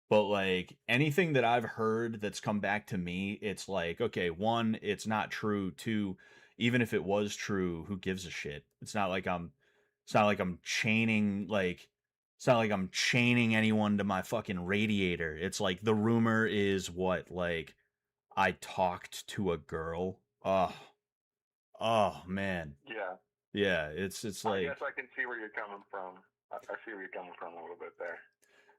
but like anything that I've heard that's come back to me, it's like, okay, one, it's not true. Two, even if it was true, who gives a shit? It's not like I'm chaining like it's not like I'm chaining anyone to my fucking radiator. It's like the rumor is what, like, I talked to a girl. Oh man. Yeah. Yeah, it's I like guess I can see where you're coming from. I see where you're coming from a little bit there.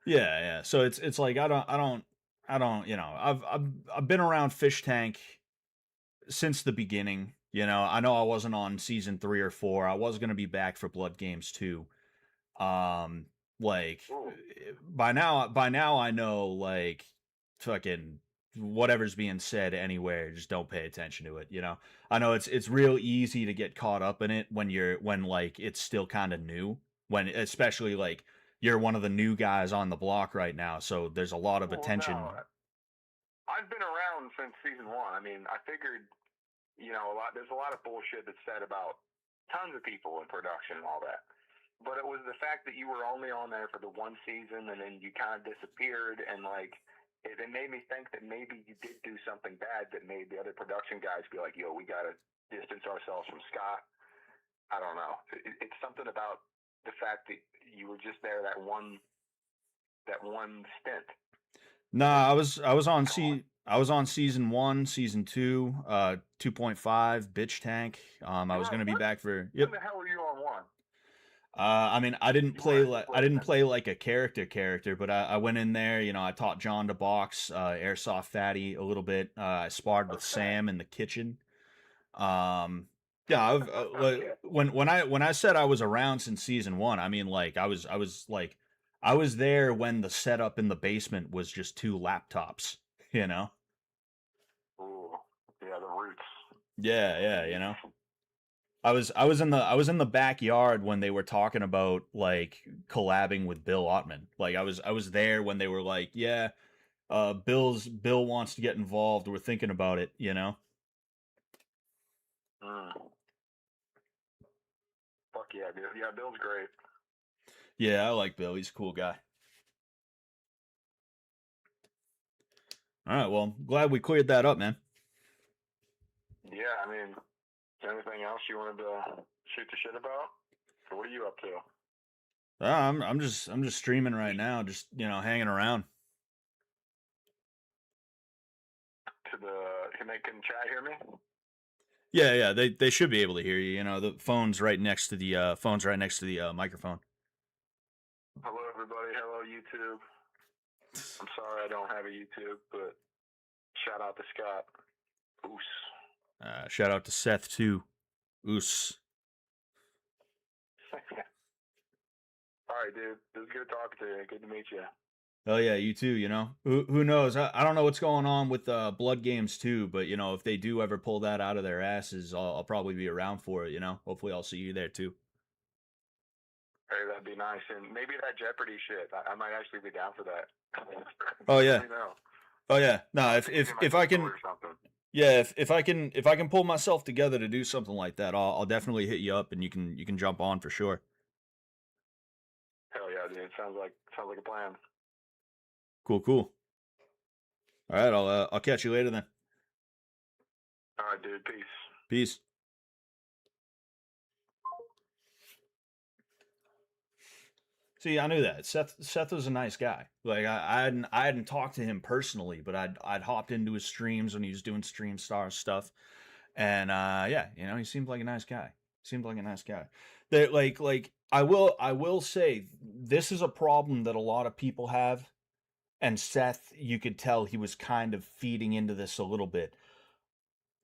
yeah, yeah. So it's like I don't, I've been around Fish Tank since the beginning. I know I wasn't on season 3 or 4. I was going to be back for Blood Games 2. Um like Ooh. by now I know like fucking whatever's being said anywhere, just don't pay attention to it. I know it's real easy to get caught up in it when like it's still kind of new, when especially like you're one of the new guys on the block right now, so there's a lot of Well, no. attention. I've been around since season 1. I mean, I figured, there's a lot of bullshit that's said about tons of people in production and all that. But it was the fact that you were only on there for the one season and then you kind of disappeared, and like it made me think that maybe you did do something bad that made the other production guys be like, "Yo, we gotta distance ourselves from Scott." I don't know. It's something about the fact that you were just there that one stint. Nah, Come I was on season 1, season 2, 2.5, Bitch Tank. I You was were on gonna be what? back for When yep. the hell were you on one? I mean, You weren't just I didn't listening. play like a character, but I went in there. I taught John to box, airsoft fatty a little bit. I sparred with Okay. Sam in the kitchen. Um, yeah, Okay. when I said I was around since season 1, I mean like I was there when the setup in the basement was just 2 laptops. You know? Ooh. Yeah, the roots. Yeah, The yeah. roots. I was in the backyard when they were talking about like collabing with Bill Ottman. Like I was there when they were like, yeah, Bill wants to get involved. We're thinking about it. Mm. Fuck yeah, dude. Yeah, Bill's great. Yeah, I like Bill. He's a cool guy. All right, well, glad we cleared that up, man. Yeah, I mean, is there anything else you wanted to shoot the shit about? So what are you up to? I'm just streaming right now, just hanging around. Can chat hear me? Yeah, yeah, they should be able to hear you. The phone's right next to the microphone. Hello, everybody. Hello, YouTube. I'm sorry I don't have a YouTube, but shout out to Scott. Oos. Shout out to Seth too. Oos. All right, dude. It was good talking to you. Good to meet you. Oh yeah, you too. Who knows? I don't know what's going on with Blood Games too, but if they do ever pull that out of their asses, I'll probably be around for it. Hopefully I'll see you there too. Hey, that'd be nice. And maybe that Jeopardy shit. I might actually be down for that. Oh Just let yeah, me know. oh yeah. No, I'll if have to give if you my if I Discord can, or something. yeah, if I can pull myself together to do something like that, I'll definitely hit you up and you can jump on for sure. Hell yeah, dude. Sounds like a plan. Cool, cool. All right, I'll catch you later then. All right, dude. Peace. Peace. See, I knew that. Seth was a nice guy. Like I hadn't talked to him personally, but I'd hopped into his streams when he was doing Stream Star stuff. And yeah, you know, he seemed like a nice guy. Seemed like a nice guy. That like I will say this is a problem that a lot of people have, and Seth, you could tell he was kind of feeding into this a little bit.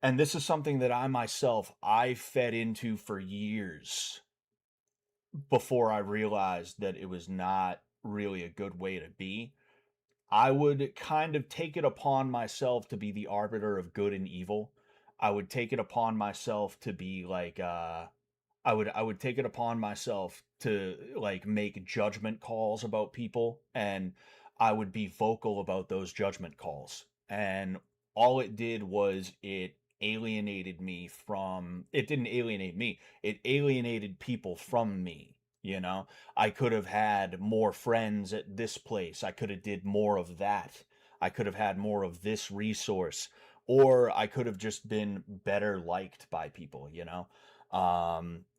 And this is something that I fed into for years before I realized that it was not really a good way to be. I would kind of take it upon myself to be the arbiter of good and evil. I would take it upon myself to be like I would take it upon myself to like make judgment calls about people, and I would be vocal about those judgment calls. And all it did was it didn't alienate me. It alienated people from me, you know? I could have had more friends at this place. I could have did more of that. I could have had more of this resource, or I could have just been better liked by people, you know?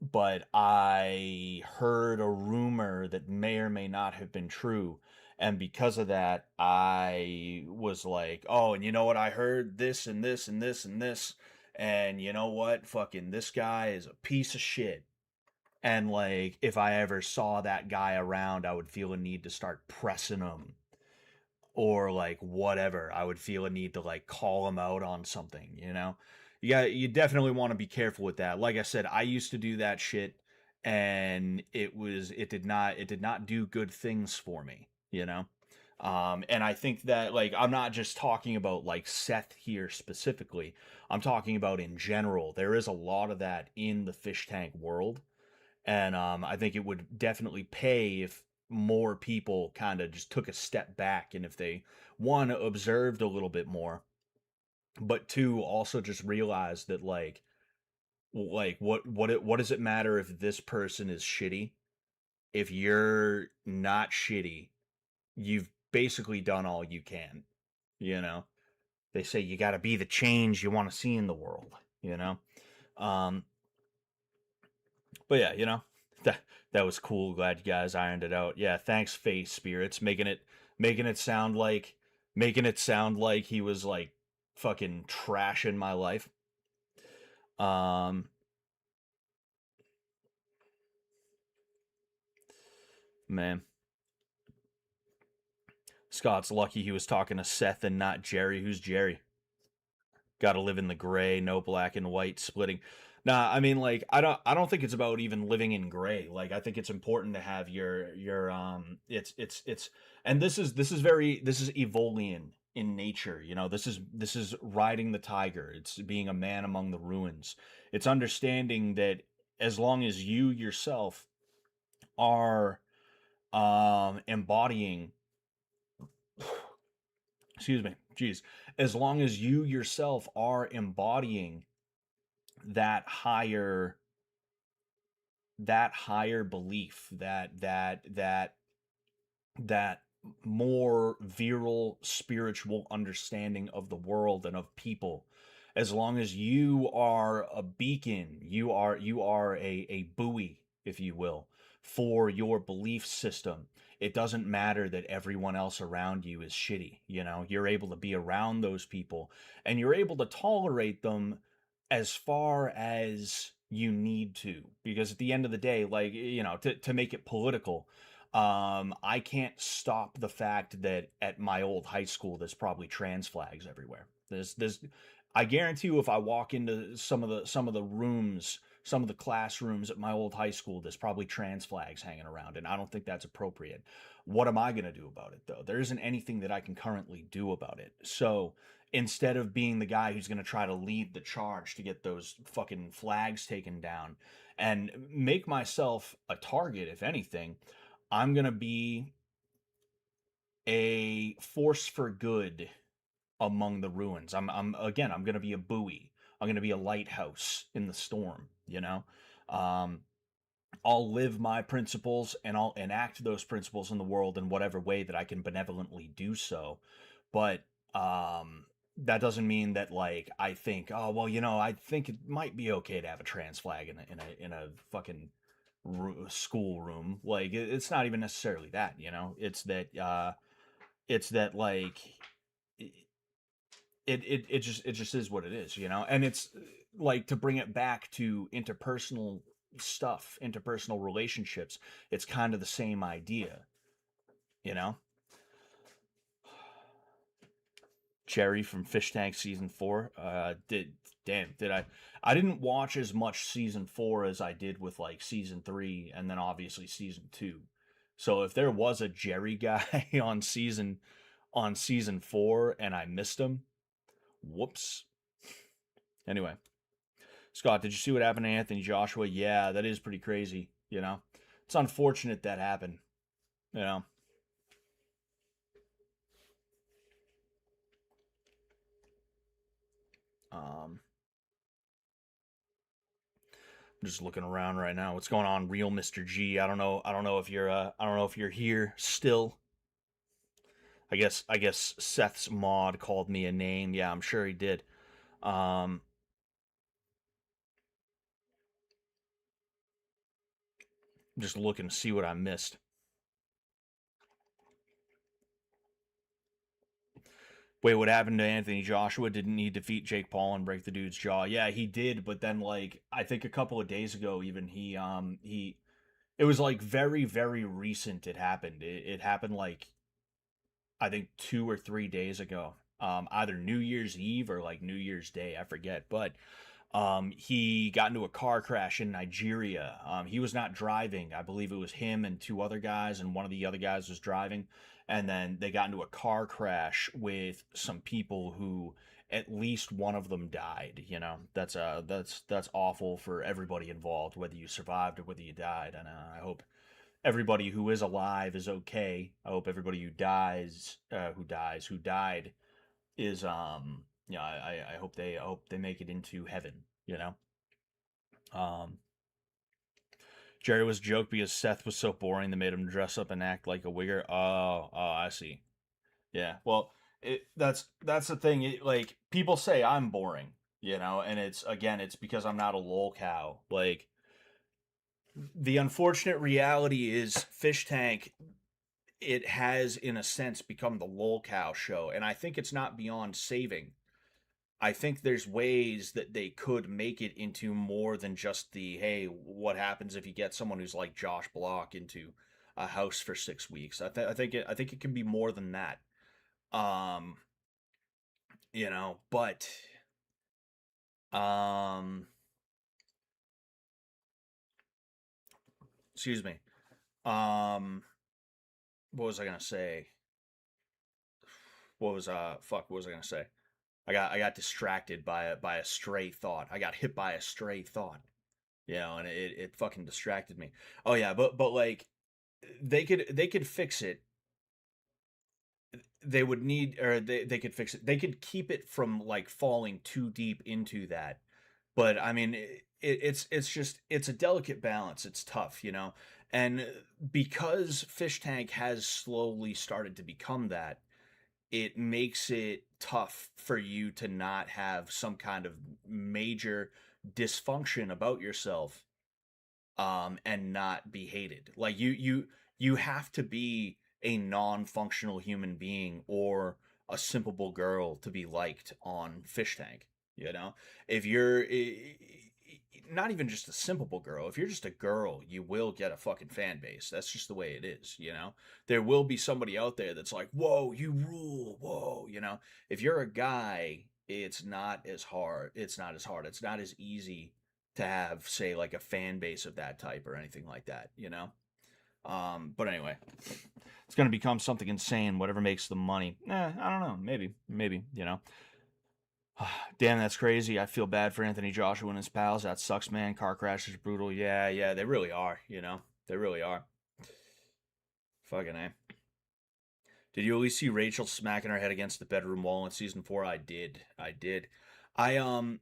But I heard a rumor that may or may not have been true. And because of that, I was like, oh, and you know what? I heard this and this and this and this. And you know what? Fucking this guy is a piece of shit. And like, if I ever saw that guy around, I would feel a need to start pressing him or like whatever. I would feel a need to like call him out on something, you know? Yeah, you definitely want to be careful with that. Like I said, I used to do that shit, and it did not do good things for me, you know? And I think that like I'm not just talking about like Seth here specifically. I'm talking about in general. There is a lot of that in the fish tank world, and I think it would definitely pay if more people kind of just took a step back, and if they, one, observed a little bit more, but two, also just realized that what does it matter if this person is shitty? If you're not shitty, you've basically done all you can, you know? They say you got to be the change you want to see in the world, you know? Um, but yeah, you know, that that was cool. Glad you guys ironed it out. Yeah, thanks, Face Spirits, making it sound like making it sound like he was like fucking trashing my life. Um, man, Scott's lucky he was talking to Seth and not Jerry. Who's Jerry? Got to live in the gray, no black and white splitting. Nah, I mean like I don't think it's about even living in gray. Like I think it's important to have your it's and this is Evolian in nature, you know. This is riding the tiger. It's being a man among the ruins. It's understanding that as long as you yourself are embodying excuse me, geez, as long as you yourself are embodying that higher that higher belief, that more virile spiritual understanding of the world and of people, as long as you are a beacon, you are a buoy, if you will, for your belief system. It doesn't matter that everyone else around you is shitty, you know. You're able to be around those people, and you're able to tolerate them as far as you need to, because at the end of the day, like, you know, to make it political, I can't stop the fact that at my old high school there's probably trans flags everywhere. There's I guarantee you, if I walk into some of the rooms, some of the classrooms at my old high school, there's probably trans flags hanging around, and I don't think that's appropriate. What am I going to do about it, though? There isn't anything that I can currently do about it. So instead of being the guy who's going to try to lead the charge to get those fucking flags taken down and make myself a target, if anything, I'm going to be a force for good among the ruins. I'm going to be a buoy. I'm going to be a lighthouse in the storm, you know? Um, I'll live my principles and I'll enact those principles in the world in whatever way that I can benevolently do so. But that doesn't mean that like I think, oh well, you know, I think it might be okay to have a trans flag in a fucking schoolroom. Like it's not even necessarily that, you know. It's that like it just is what it is, you know. And it's like to bring it back to interpersonal stuff, interpersonal relationships. It's kind of the same idea, you know. Jerry from Fish Tank season 4. Did I didn't watch as much season 4 as I did with like season 3 and then obviously season 2. So if there was a Jerry guy on season 4 and I missed him, whoops. Anyway, Scott, did you see what happened to Anthony Joshua? Yeah, that is pretty crazy, you know. It's unfortunate that happened, you know. Um I'm just looking around right now. What's going on, real Mr. G? I don't know. I don't know if you're here still. I guess Seth's mod called me a name. Yeah, I'm sure he did. Um just looking to see what I missed. Wait, what happened to Anthony Joshua? Didn't he defeat Jake Paul and break the dude's jaw? Yeah, he did, but then like I think a couple of days ago even he it was like very very recent it happened. It happened like I think 2 or 3 days ago. Either New Year's Eve or like New Year's Day, I forget. But he got into a car crash in Nigeria. He was not driving. I believe it was him and two other guys, and one of the other guys was driving. And then they got into a car crash with some people who at least one of them died. You know, that's awful for everybody involved, whether you survived or whether you died. And I hope everybody who is alive is okay. I hope everybody who died is yeah. I hope they make it into heaven. You know. Um, Jerry was a joke because Seth was so boring they made him dress up and act like a wigger. Oh, I see. Yeah. Well, that's the thing. Like people say I'm boring, you know, and it's because I'm not a lol cow. Like the unfortunate reality is Fish Tank, it has in a sense become the lol cow show, and I think it's not beyond saving. I think there's ways that they could make it into more than just the hey, what happens if you get someone who's like Josh Block into a house for 6 weeks. I think it can be more than that. Um, you know, but um, excuse me. Um, what was I gonna say? What was I gonna say? I got distracted by a stray thought. I got hit by a stray thought. You know, and it fucking distracted me. Oh yeah, but like they could fix it. They would need or they could fix it. They could keep it from like falling too deep into that. But I mean it's just it's a delicate balance. It's tough, you know. And because Fish Tank has slowly started to become that, it makes it tough for you to not have some kind of major dysfunction about yourself and not be hated. Like you have to be a non-functional human being or a simpleable girl to be liked on Fish Tank, you know. If you're not even just a simpleable girl, if you're just a girl, you will get a fucking fan base. That's just the way it is, you know. There will be somebody out there that's like, "Whoa, you rule." Whoa, you know. If you're a guy, it's not as hard. It's not as hard. It's not as easy to have, say, like a fan base of that type or anything like that, you know? But anyway, it's going to become something insane, whatever makes the money. I don't know. Maybe, you know? Damn, that's crazy. I feel bad for Anthony Joshua and his pals. That sucks, man. Car crashes brutal. Yeah, they really are, you know? They really are. Fucking A. Did you at least see Rachel smacking her head against the bedroom wall in season 4? I did. I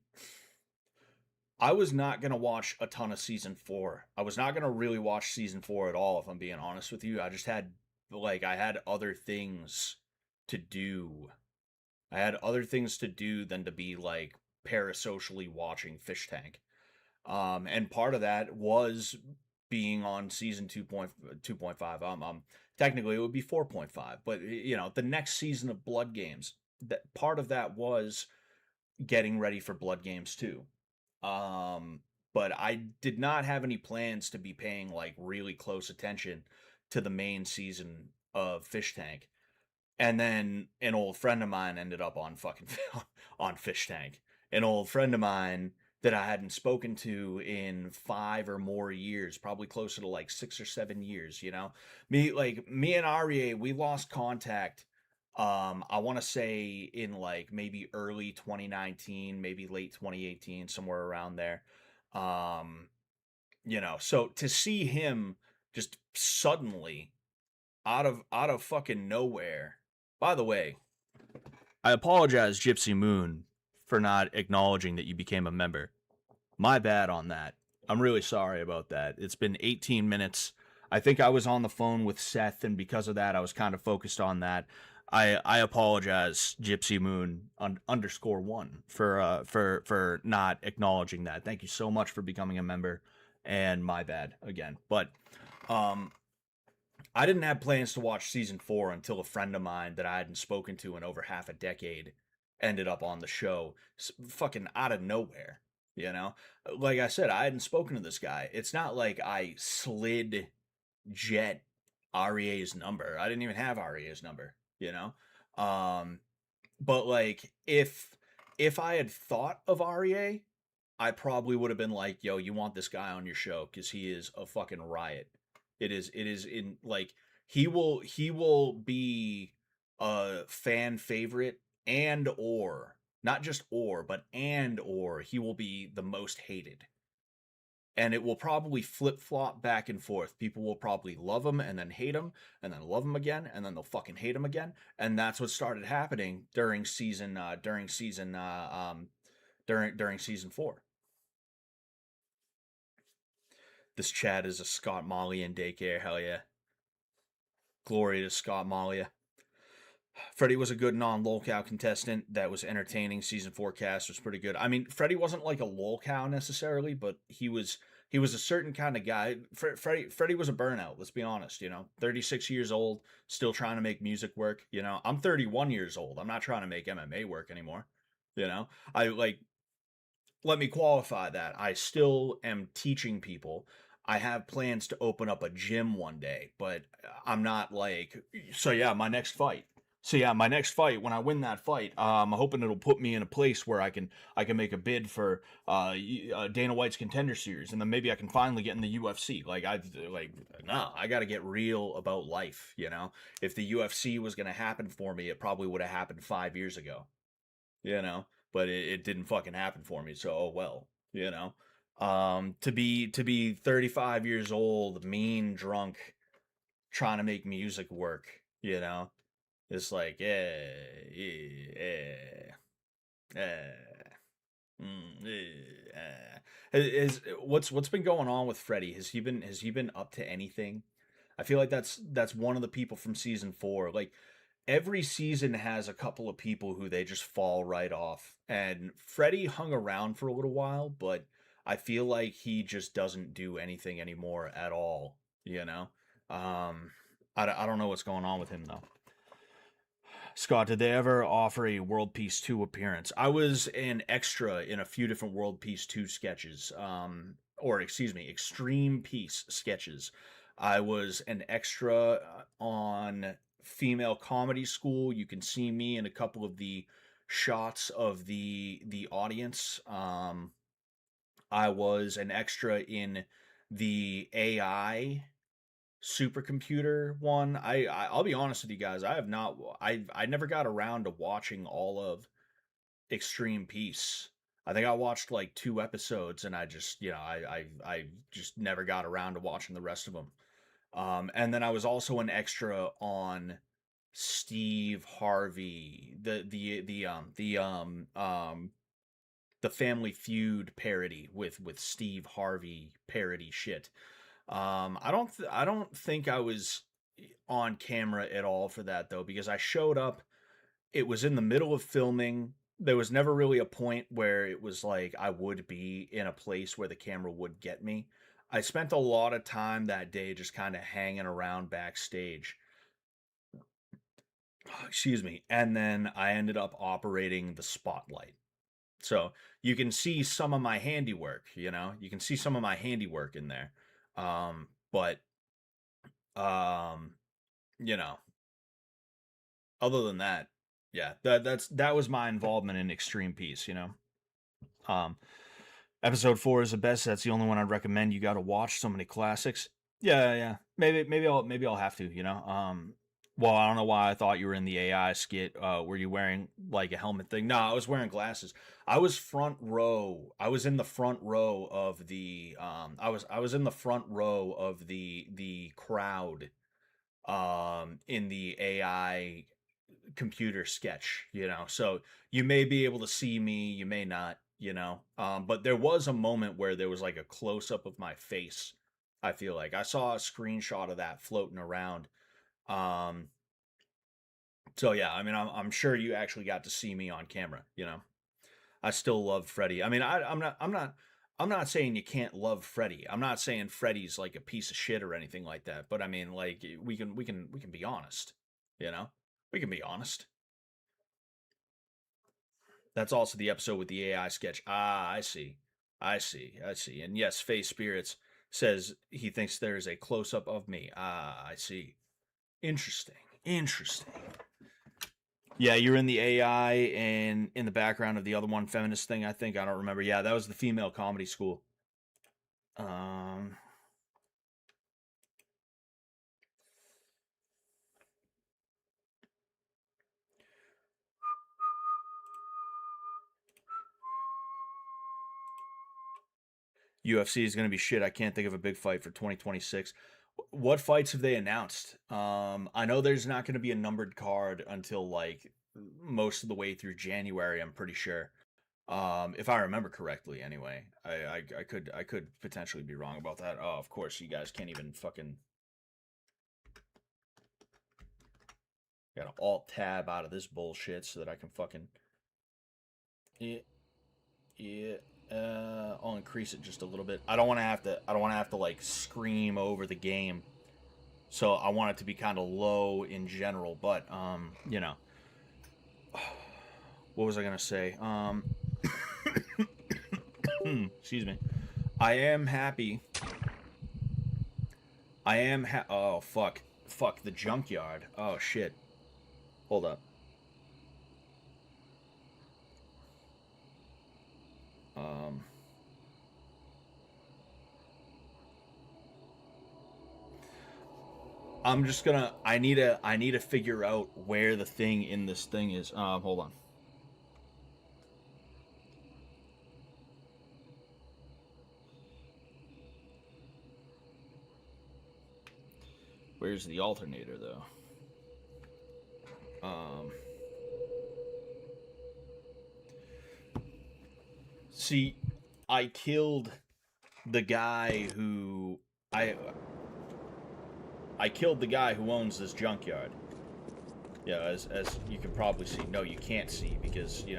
I was not gonna watch a ton of season 4. I was not gonna really watch season 4 at all, if I'm being honest with you. I just had I had other things to do. I had other things to do than to be like parasocially watching Fish Tank. And part of that was being on season 2.5. Technically it would be 4.5, but the next season of Blood Games, that part of that was getting ready for Blood Games 2. But I did not have any plans to be paying like really close attention to the main season of Fish Tank. And then an old friend of mine ended up on fucking on Fish Tank. An old friend of mine that I hadn't spoken to in 5 or more years, probably closer to like 6 or 7 years, Me and Aryeh, we lost contact. I want to say in like maybe early 2019, maybe late 2018, somewhere around there. Um, so to see him just suddenly out of fucking nowhere. By the way, I apologize, Gypsy Moon, for not acknowledging that you became a member. My bad on that. I'm really sorry about that. It's been 18 minutes. I think I was on the phone with Seth, and because of that, I was kind of focused on that. I apologize, Gypsy Moon _1 for not acknowledging that. Thank you so much for becoming a member, and my bad again. But I didn't have plans to watch season 4 until a friend of mine that I hadn't spoken to in over half a decade ended up on the show, fucking out of nowhere. Like I said, I hadn't spoken to this guy. It's not like I slid Jet Aryeh's number. I didn't even have Aryeh's number. But like if I had thought of Aryeh, I probably would have been like, yo, you want this guy on your show because he is a fucking riot. It is in like he will be a fan favorite, and or not just but or he will be the most hated. And it will probably flip-flop back and forth. People will probably love him and then hate him and then love him again and then they'll fucking hate him again. And that's what started happening during season 4. This chat is a Scott Molly in daycare. Hell yeah. Glory to Scott Molly. Freddie was a good non-lolcow contestant that was entertaining. Season 4 cast was pretty good. I mean, Freddie wasn't like a lolcow necessarily, but he was a certain kind of guy. Freddie was a burnout, let's be honest, 36 years old, still trying to make music work, I'm 31 years old. I'm not trying to make MMA work anymore. I like, let me qualify that. I still am teaching people. I have plans to open up a gym one day, but I'm not like, my next fight. My next fight, when I win that fight, I'm hoping it'll put me in a place where I can make a bid for Dana White's Contender Series, and then maybe I can finally get in the UFC. I got to get real about life. If the UFC was gonna happen for me, it probably would have happened 5 years ago. But it didn't fucking happen for me. So oh well. To be 35 years old, mean, drunk, trying to make music work. It's like, what's been going on with Freddie? Has he been up to anything? I feel like that's one of the people from season 4. Like every season has a couple of people who they just fall right off. And Freddie hung around for a little while, but I feel like he just doesn't do anything anymore at all. I don't know what's going on with him though. Scott, did they ever offer a World Peace 2 appearance? I was an extra in a few different World Peace 2 sketches, or excuse me, Extreme Peace sketches. I was an extra on Female Comedy School. You can see me in a couple of the shots of the audience. I was an extra in the AI supercomputer one. I'll be honest with you guys. I never got around to watching all of Extreme Peace. I think I watched like 2 episodes and I just, I just never got around to watching the rest of them. And then I was also an extra on Steve Harvey, the Family Feud parody with Steve Harvey parody shit. I don't think I was on camera at all for that though, because I showed up. It was in the middle of filming. There was never really a point where it was like I would be in a place where the camera would get me. I spent a lot of time that day just kind of hanging around backstage. Excuse me. And then I ended up operating the spotlight. So you can see some of my handiwork, you can see some of my handiwork in there. But um, you know, other than that, yeah, that was my involvement in Extreme Peace. Um, Episode 4 is the best. That's the only one I'd recommend. You got to watch so many classics. Yeah, yeah. Maybe I'll have to. Well, I don't know why I thought you were in the AI skit. Were you wearing like a helmet thing? No, I was wearing glasses. I was front row. I was in the front row of the I was in the front row of the crowd in the AI computer sketch. So you may be able to see me, you may not. But there was a moment where there was like a close up of my face. I feel like I saw a screenshot of that floating around. um so yeah, I mean, I'm sure you actually got to see me on camera. I still love Freddy. I mean, I'm not saying you can't love Freddy. I'm not saying Freddy's like a piece of shit or anything like that, but I mean, like, we can be honest, you know? We can be honest. That's also the episode with the AI sketch. Ah, I see. I see. And yes, Face Spirits says he thinks there is a close up of me. Ah, I see. Interesting. Interesting. Yeah, you're in the AI and in the background of the other one, feminist thing, I think. I don't remember. Yeah, that was the female comedy school. Um UFC is going to be shit. I can't think of a big fight for 2026. What fights have they announced? I know there's not going to be a numbered card until like most of the way through January, I'm pretty sure. If I remember correctly, anyway. I could potentially be wrong about that. Oh, of course, you guys can't even fucking. Gotta alt tab out of this bullshit so that I can fucking. Yeah, yeah. I'll increase it just a little bit. I don't want to have to. I don't want to have to like scream over the game. So I want it to be kind of low in general. But what was I gonna say? Excuse me. I am happy. Oh fuck the junkyard. Oh shit. Hold up. Um. I'm just gonna. I need to figure out where the thing in this thing is. Hold on. Where's the alternator though? Um. See, I killed the guy who I I killed the guy who owns this junkyard. Yeah, as you can probably see. No, you can't see because he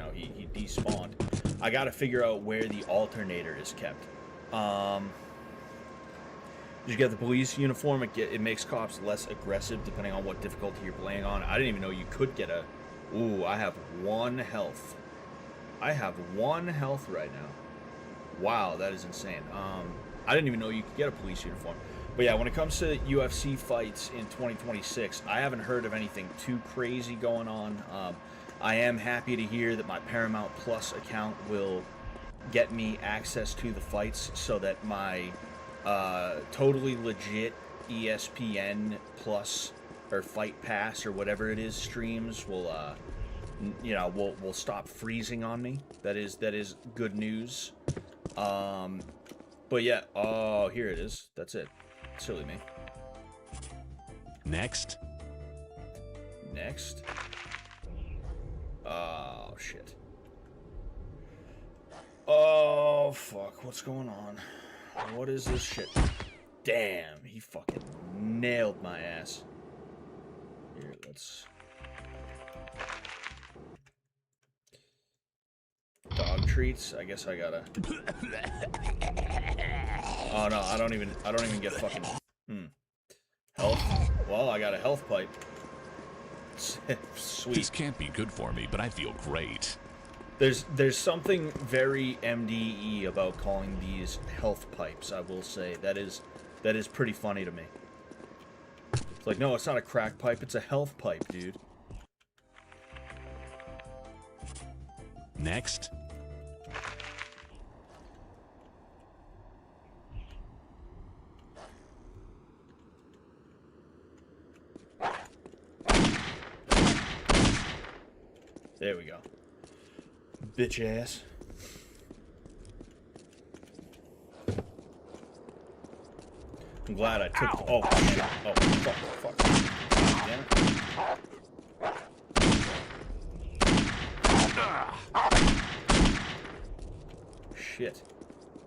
despawned. I got to figure out where the alternator is kept. Did you get the police uniform? It makes cops less aggressive depending on what difficulty you're playing on. I didn't even know you could get a. Ooh, I have 1 health. I have 1 health right now. Wow, that is insane. I didn't even know you could get a police uniform. But yeah, when it comes to UFC fights in 2026, I haven't heard of anything too crazy going on. I am happy to hear that my Paramount Plus account will get me access to the fights so that my totally legit ESPN Plus or Fight Pass or whatever it is streams will stop freezing on me. That is good news. But yeah, oh, here it is. That's it. Silly me. Next. Oh, shit. Oh, fuck. What's going on? What is this shit? Damn, he fucking nailed my ass. Here, let's... Dog treats. I guess I gotta. Oh no, I don't even get fucking health. Well, I got a health pipe. Sweet. This can't be good for me, but I feel great. There's something very MDE about calling these health pipes. I will say that is pretty funny to me. It's like, no, it's not a crack pipe. It's a health pipe, dude. Next. There we go. Bitch ass. I'm glad I took. Oh shit! Oh fuck! Damn it! Shit,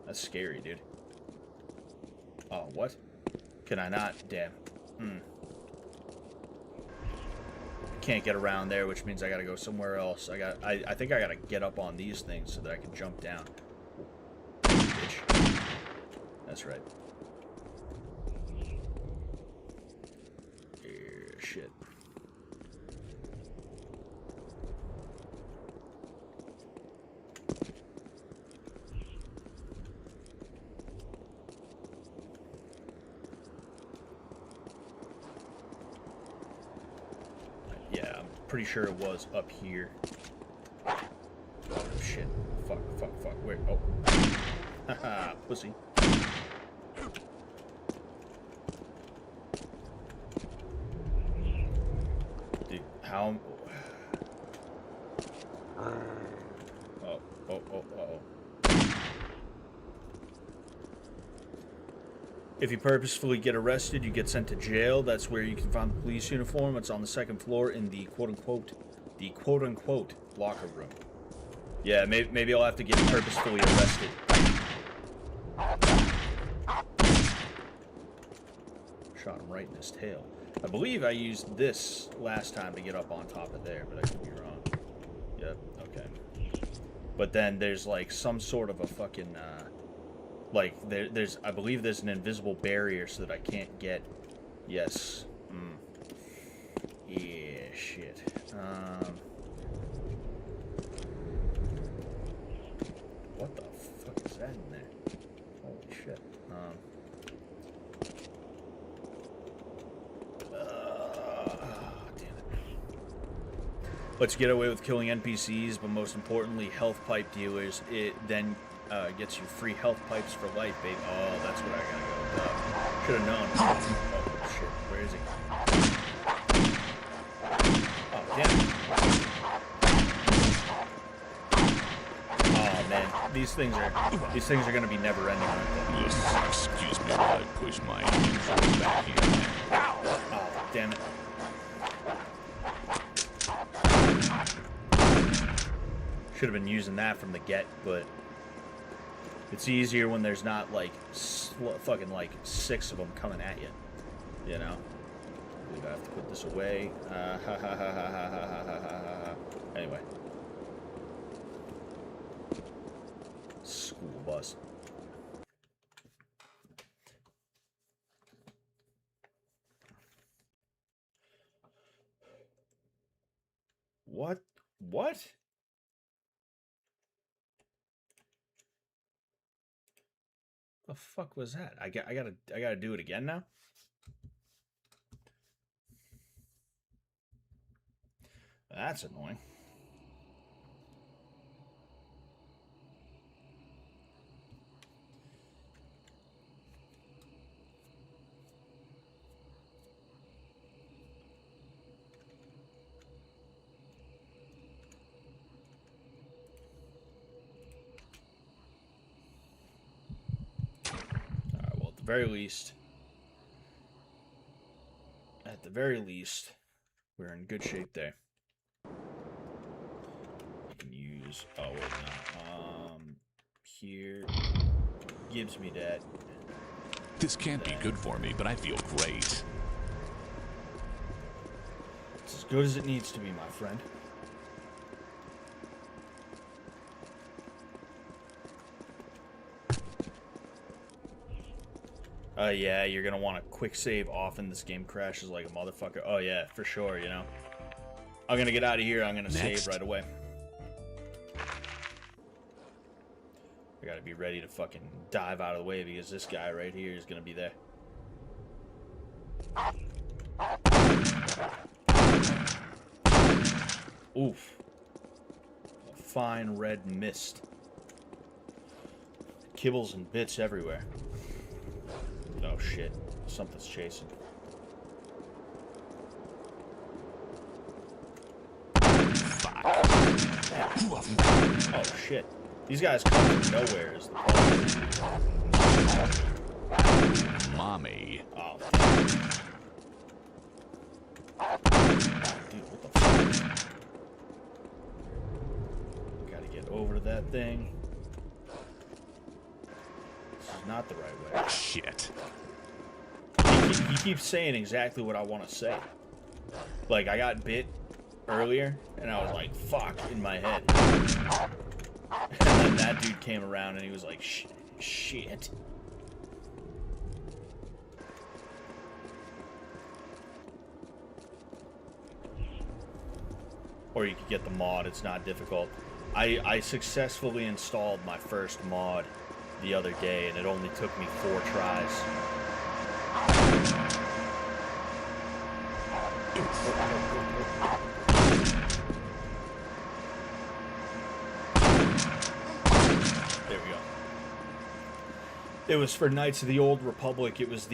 that's scary, dude. Oh what? Can I not? Damn. Can't get around there, which means I gotta go somewhere else. I think I gotta get up on these things so that I can jump down. Bitch. That's right. Shit. Yeah, I'm pretty sure it was up here. Oh, shit. Fuck. Where? Oh. Haha, pussy. Dude, how... Oh. If you purposefully get arrested, you get sent to jail. That's where you can find the police uniform. It's on the second floor in the quote-unquote locker room. Yeah, maybe I'll have to get purposefully arrested. Shot him right in his tail. I believe I used this last time to get up on top of there, but I could be wrong. Yep, okay. But then there's like some sort of a fucking, like, I believe there's an invisible barrier so that I can't get, yes. Yeah, shit. What the fuck is that in there? Holy shit. Damn it. Let's get away with killing NPCs, but most importantly, health pipe dealers. It then gets you free health pipes for life, babe. Oh, that's what I gotta go with. Should have known. Oh, shit. Where is he? Oh, damn it. Oh, man. These things are gonna be never ending, aren't they? Listen, excuse me while I push my controls back here. Oh, damn it. Should have been using that from the get, but it's easier when there's not like fucking like 6 of them coming at you. You know? I believe I have to put this away. Anyway. School bus. What? What? The fuck was that? I gotta do it again now? That's annoying. At the very least, we're in good shape there. I can use, oh wait, no, here, gives me that. This can't be good for me, but I feel great. It's as good as it needs to be, my friend. Yeah, you're gonna want to quick save often. This game crashes like a motherfucker. Oh yeah, for sure, you know. I'm gonna get out of here. I'm gonna save right away. I gotta be ready to fucking dive out of the way because this guy right here is gonna be there. Oof. A fine red mist. Kibbles and bits everywhere. Oh shit. Something's chasing. Oh shit. These guys come from nowhere is the problem. Mommy. Oh. Dude, what the fuck? Gotta get over to that thing. This is not the right way. Shit. He keeps saying exactly what I want to say. Like, I got bit earlier, and I was like, fuck, in my head. And then that dude came around, and he was like, shit. Or you could get the mod, it's not difficult. I successfully installed my first mod the other day, and it only took me 4 tries. There we go. It was for Knights of the Old Republic. It was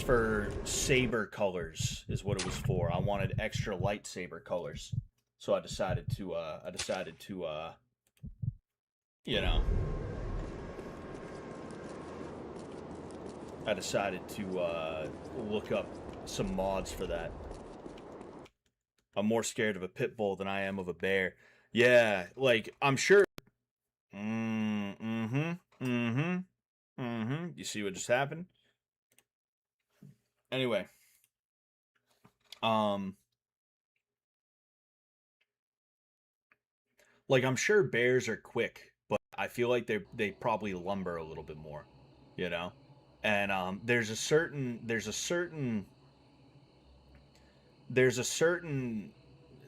for saber colors is what it was for. I wanted extra lightsaber colors. So I decided to you know, I decided to look up some mods for that. I'm more scared of a pit bull than I am of a bear. Yeah, like, I'm sure. You see what just happened? Anyway. Like, I'm sure bears are quick, but I feel like they probably lumber a little bit more, you know? And there's a certain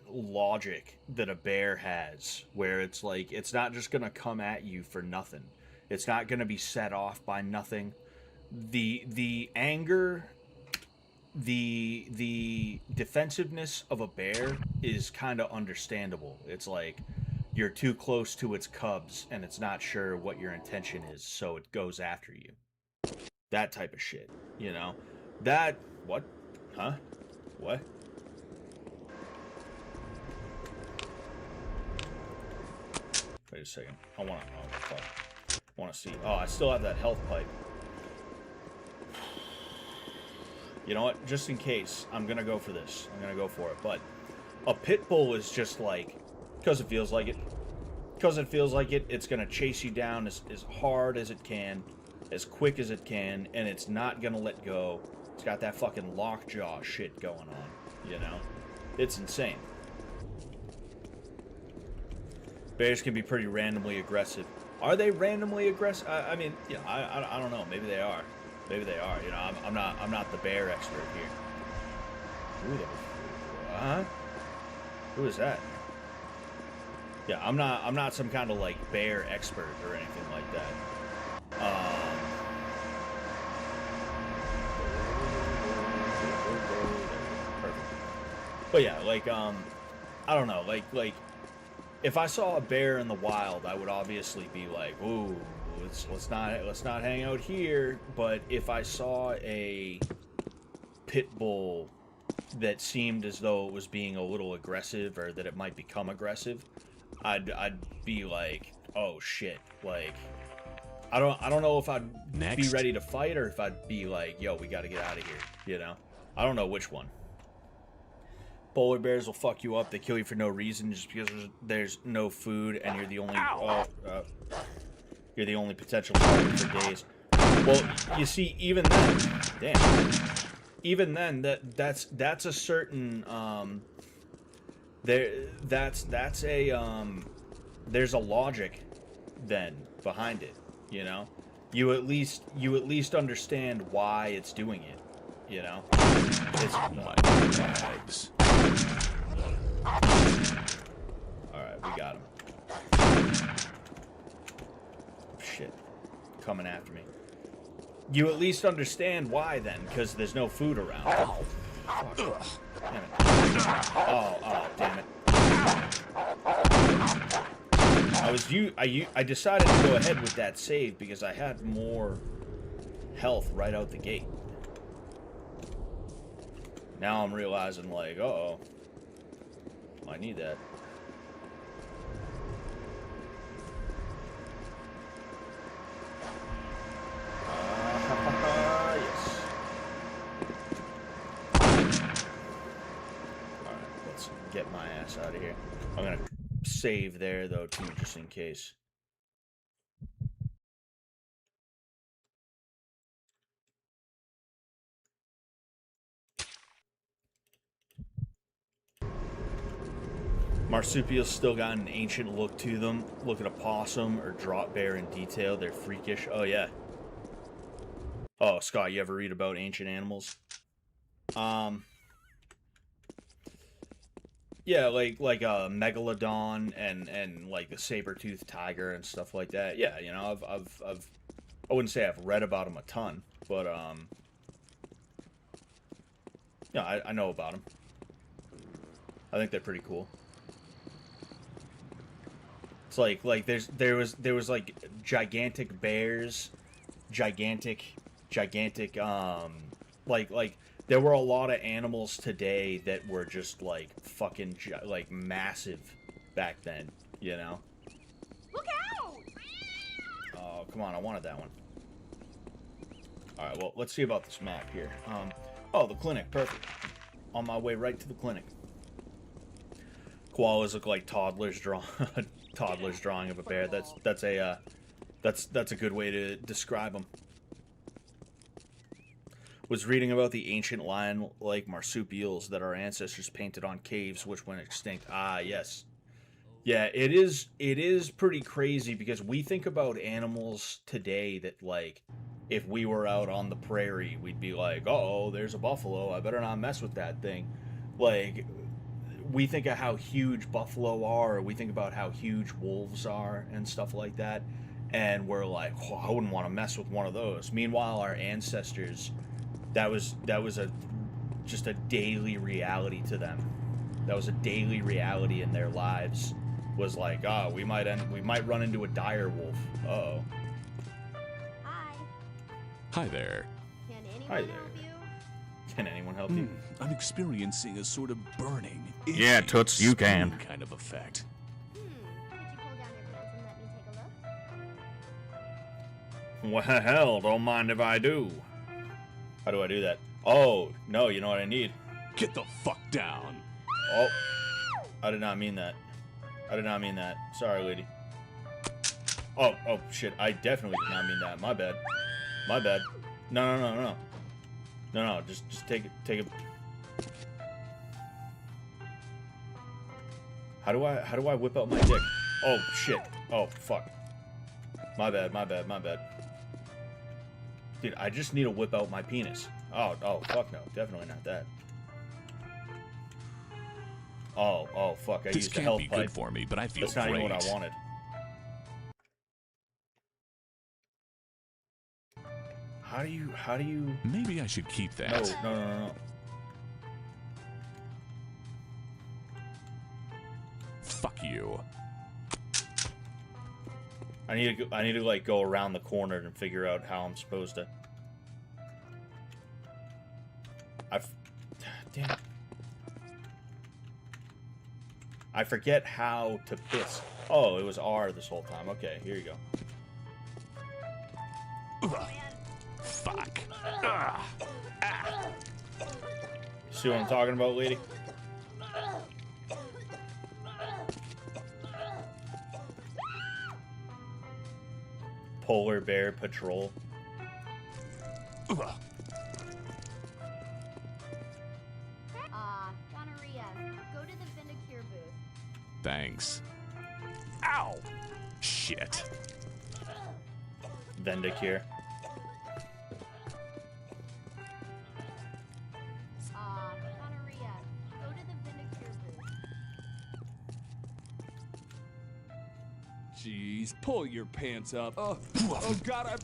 logic that a bear has where it's like it's not just gonna come at you for nothing. It's not gonna be set off by nothing. The anger, the defensiveness of a bear is kind of understandable. It's like you're too close to its cubs and it's not sure what your intention is, so it goes after you. That type of shit, you know? That, what? Huh? What? Wait a second. I want to, oh, fuck. I want to see. Oh, I still have that health pipe. You know what? Just in case, I'm going to go for this. I'm going to go for it. But a pit bull is just like, because it feels like it. Because it feels like it, it's going to chase you down as hard as it can, as quick as it can, and it's not going to let go. It's got that fucking lockjaw shit going on, you know? It's insane. Bears can be pretty randomly aggressive. Are they randomly aggressive? I mean, yeah, I don't know. Maybe they are. Maybe they are. You know, I'm not the bear expert here. Who is that? Yeah, I'm not some kind of like bear expert or anything like that. Perfect. But yeah, like I don't know, like if I saw a bear in the wild, I would obviously be like, ooh, let's not hang out here. But if I saw a pit bull that seemed as though it was being a little aggressive or that it might become aggressive, I'd be like, oh shit, like I don't know if I'd be ready to fight or if I'd be like, yo, we got to get out of here, you know? I don't know which one. Polar bears will fuck you up. They kill you for no reason just because there's no food and you're the only you're the only potential target for days. Well, you see, even then, that's a certain there's a logic then behind it, you know? you at least understand why it's doing it, you know? It's My legs. Alright, we got him. Shit. Coming after me. You at least understand why then, because there's no food around. Oh, fuck. Damn it. Oh, damn it. I decided to go ahead with that save because I had more health right out the gate. Now I'm realizing, like, uh-oh. I need that. Yes. Alright, let's get my ass out of here. I'm gonna save there, though, too, just in case. Marsupials still got an ancient look to them. Look at a possum or drop bear in detail. They're freakish. Oh, yeah. Oh, Scott, you ever read about ancient animals? Yeah, like a megalodon and like the saber-toothed tiger and stuff like that. Yeah, you know, I wouldn't say I've read about them a ton, but yeah, I know about them. I think they're pretty cool. It's like there was like gigantic bears, gigantic like there were a lot of animals today that were just like fucking like massive back then, you know. Look out! Oh, come on, I wanted that one. All right, well, let's see about this map here. Oh, the clinic, perfect. On my way right to the clinic. Koalas look like toddlers drawing of a bear. That's a good way to describe them. Was reading about the ancient lion-like marsupials that our ancestors painted on caves which went extinct. Ah, yes. Yeah, it is pretty crazy because we think about animals today that, like, if we were out on the prairie, we'd be like, uh-oh, there's a buffalo, I better not mess with that thing. Like, we think of how huge buffalo are, or we think about how huge wolves are and stuff like that, and we're like, oh, I wouldn't want to mess with one of those. Meanwhile, our ancestors, that was just a daily reality to them. That was a daily reality in their lives. Was like, ah, we might run into a dire wolf. Uh-oh. Hi. Hi there. Can anyone Hi there. help you? Can anyone help you? I'm experiencing a sort of burning, Yeah, itchy, Toots, you can. stinging kind of effect. Could you pull down your pants and let me take a look? Well, hell, don't mind if I do. How do I do that? Oh, no, you know what I need? Get the fuck down. Oh, I did not mean that. I did not mean that. Sorry, lady. Oh, shit. I definitely did not mean that. My bad. My bad. No. No, just take it. How do I whip out my dick? Oh, shit. Oh, fuck. My bad. Dude, I just need to whip out my penis. Oh, fuck no. Definitely not that. Oh, fuck. I This used a can't health be pipe. good for me, but I feel That's not great. even what I wanted. How do you... Maybe I should keep that. No. Fuck you. I need to like go around the corner and figure out how I'm supposed to. Damn it. I forget how to piss. Oh, it was R this whole time. Okay, here you go. Ugh. Fuck. Ugh. Ah. See what I'm talking about, lady? Polar Bear Patrol. Ugh. Gonorrhea. Go to the Vindicure booth. Thanks. Ow! Shit. Vendicure. Gonorrhea. Go to the Vindicure booth. Jeez, pull your pants up. Oh God,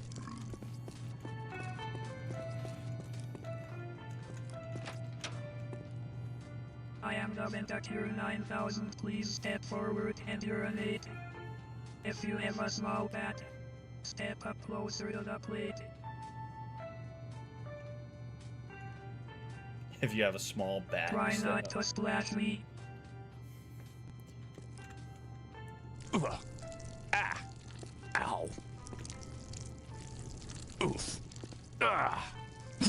I am the Vindicure 9000. Please step forward and urinate. If you have a small bat, step up closer to the plate. If you have a small bat. Try step not up. to splash me. Ugh. Ah. Ow. Oof. Ah.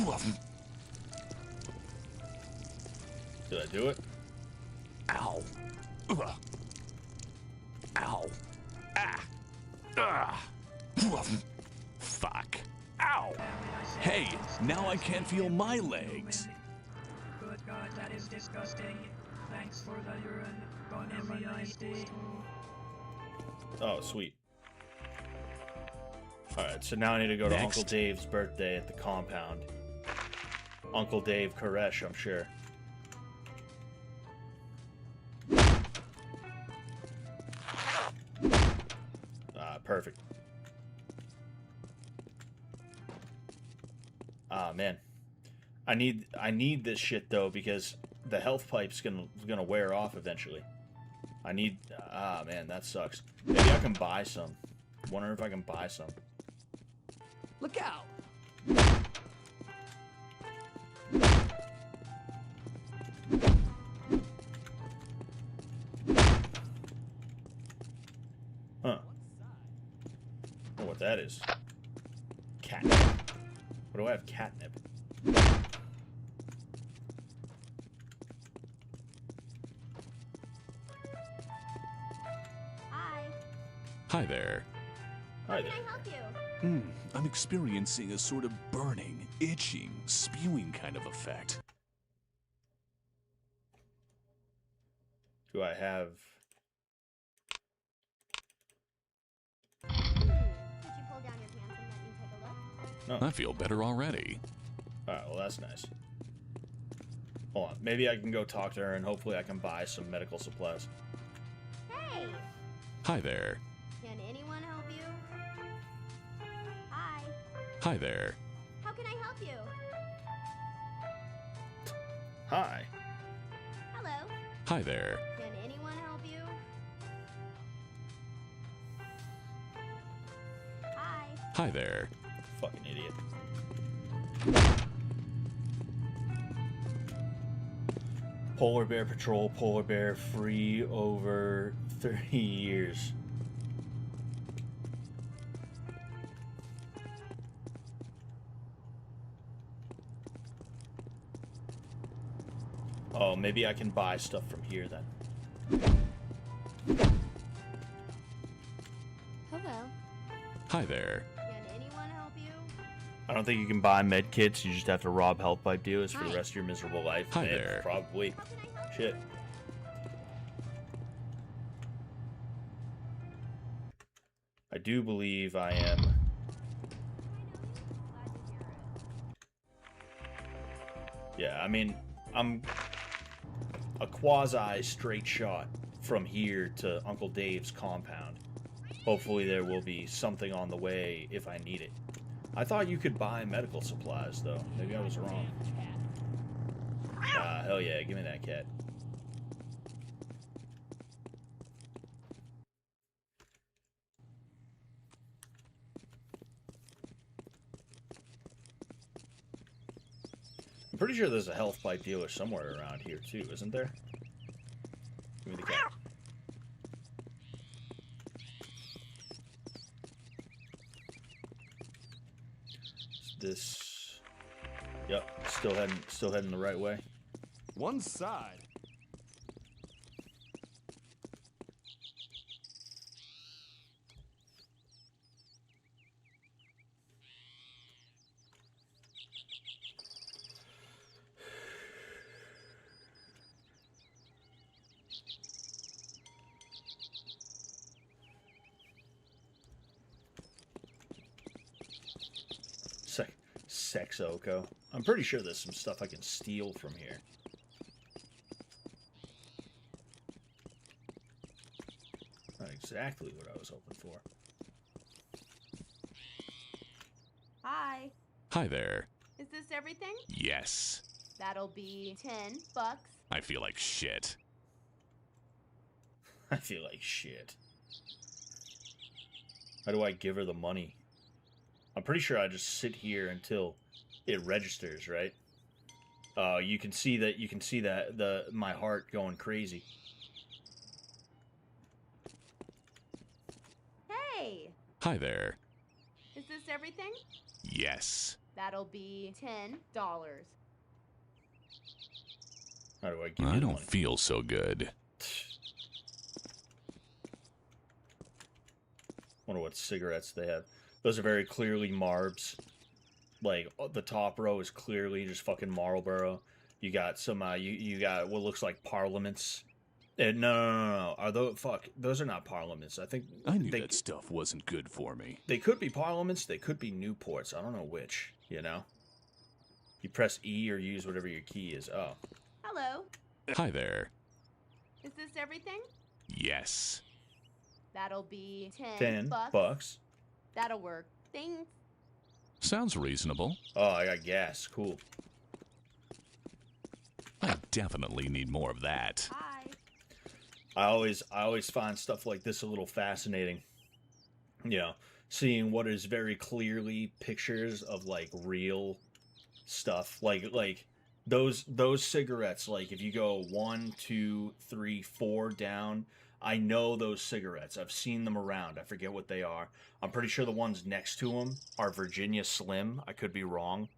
Woof. Did I do it? Ow. Ugh. Ow. Ah. Ah. Woof. Fuck. Ow. Hey, now I can't feel my legs. Good God, that is disgusting. Thanks for the urine. Have a nice day. Oh, sweet. Alright, so now I need to go to Next. Uncle Dave's birthday at the compound. Uncle Dave Koresh, I'm sure. Perfect. Ah, man. I need this shit though because the health pipe's gonna wear off eventually. I need man, that sucks. Maybe I can buy some. Wonder if I can buy some. look out! Huh. Oh, what that is. Catnip. What do I have catnip? Hi. Hi there. Hi How there. can I help you? I'm experiencing a sort of burning, itching, spewing kind of effect. Do I have... Could you pull down your pants and let me take a look? I feel better already. Alright, well that's nice. Hold on. Maybe I can go talk to her and hopefully I can buy some medical supplies. Hey. Hi there. Can anyone help you? Hi. Hi there. How can I help you? Hi. Hello. Hi there. Can anyone help you? Hi. Hi there. Fucking idiot. Polar Bear Patrol, Polar Bear free over 30 years. Oh, maybe I can buy stuff from here then. Hello. Hi there. Can anyone help you? I don't think you can buy med kits. You just have to rob health pipe dealers for the Hi. rest of your miserable life. Hi Eh, there. Probably. How can I help Shit. I do believe I am. you? Yeah, I mean, I'm a quasi straight shot from here to Uncle Dave's compound. Hopefully there will be something on the way if I need it. I thought you could buy medical supplies, though. Maybe I was wrong. Ah, hell yeah, give me that cat. I'm pretty sure there's a health pipe dealer somewhere around here, too, isn't there? Give me the cat. Is this... Yep, still heading the right way. One side. Sexoko. I'm pretty sure there's some stuff I can steal from here. Not exactly what I was hoping for. Hi. Hi there. Is this everything? Yes. That'll be $10. I feel like shit. I feel like shit. How do I give her the money? I'm pretty sure I just sit here until it registers, right? You can see that my heart going crazy. Hey. Hi there. Is this everything? Yes. That'll be $10. How do I give I you the don't money? feel so good. Wonder what cigarettes they have. Those are very clearly Marbs. Like the top row is clearly just fucking Marlboro. You got some. You got what looks like Parliaments. No. Are those fuck? Those are not Parliaments. I think I knew they, that stuff wasn't good for me. They could be Parliaments. They could be Newports. I don't know which. You know. You press E or use whatever your key is. Oh. Hello. Hi there. Is this everything? Yes. That'll be $10. That'll work. Thanks. Sounds reasonable. Oh, I got gas. Cool. I definitely need more of that. Hi. I always find stuff like this a little fascinating. You know, seeing what is very clearly pictures of like real stuff. Like those cigarettes, like if you go 1, 2, 3, 4 down, I know those cigarettes. I've seen them around. I forget what they are. I'm pretty sure the ones next to them are Virginia Slim. I could be wrong.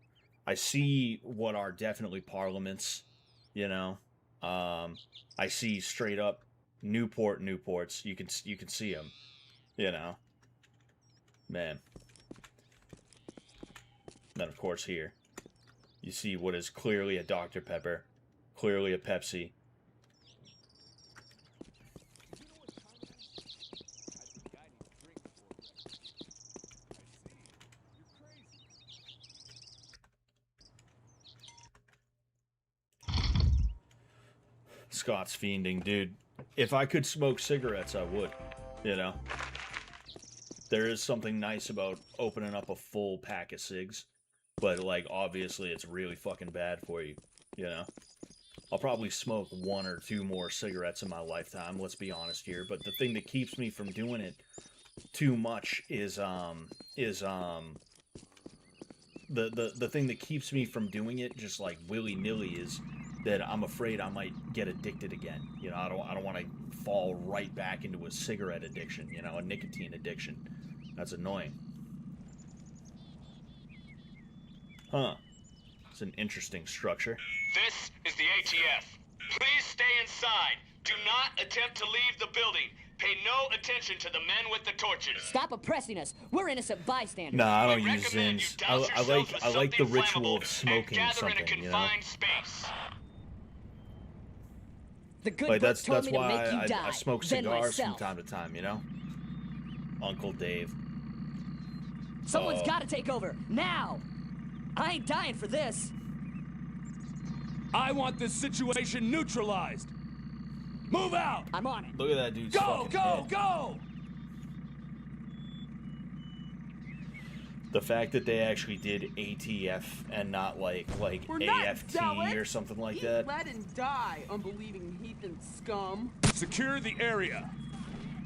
I see what are definitely Parliaments, you know. I see straight up Newports. You can see them, you know. Man. Then of course here, you see what is clearly a Dr. Pepper, clearly a Pepsi. Scott's fiending, dude. If I could smoke cigarettes, I would, you know. There is something nice about opening up a full pack of cigs, but, like, obviously it's really fucking bad for you, you know. I'll probably smoke 1 or 2 more cigarettes in my lifetime, let's be honest here, but the thing that keeps me from doing it too much is the thing that keeps me from doing it just like willy-nilly is that I'm afraid I might get addicted again. You know, I don't want to fall right back into a cigarette addiction, you know, a nicotine addiction. That's annoying. Huh. It's an interesting structure. This is the ATF. Please stay inside. Do not attempt to leave the building. Pay no attention to the men with the torches. Stop oppressing us. We're innocent bystanders. Nah, I don't We use recommend Zins. you douse yourself with I like the something ritual flammable of smoking and gather in a something, you know? confined space. The good Like book that's told me to why make you die. I smoke then cigars from myself. time to time, you know? Uncle Dave. Someone's got to take over now. I ain't dying for this. I want this situation neutralized. Move out! I'm on it. Look at that dude's Go, fucking go, head. go! The fact that they actually did ATF and not like We're not AFT zealots. or something like Eat, that. let and die, unbelieving heathen scum. Secure the area.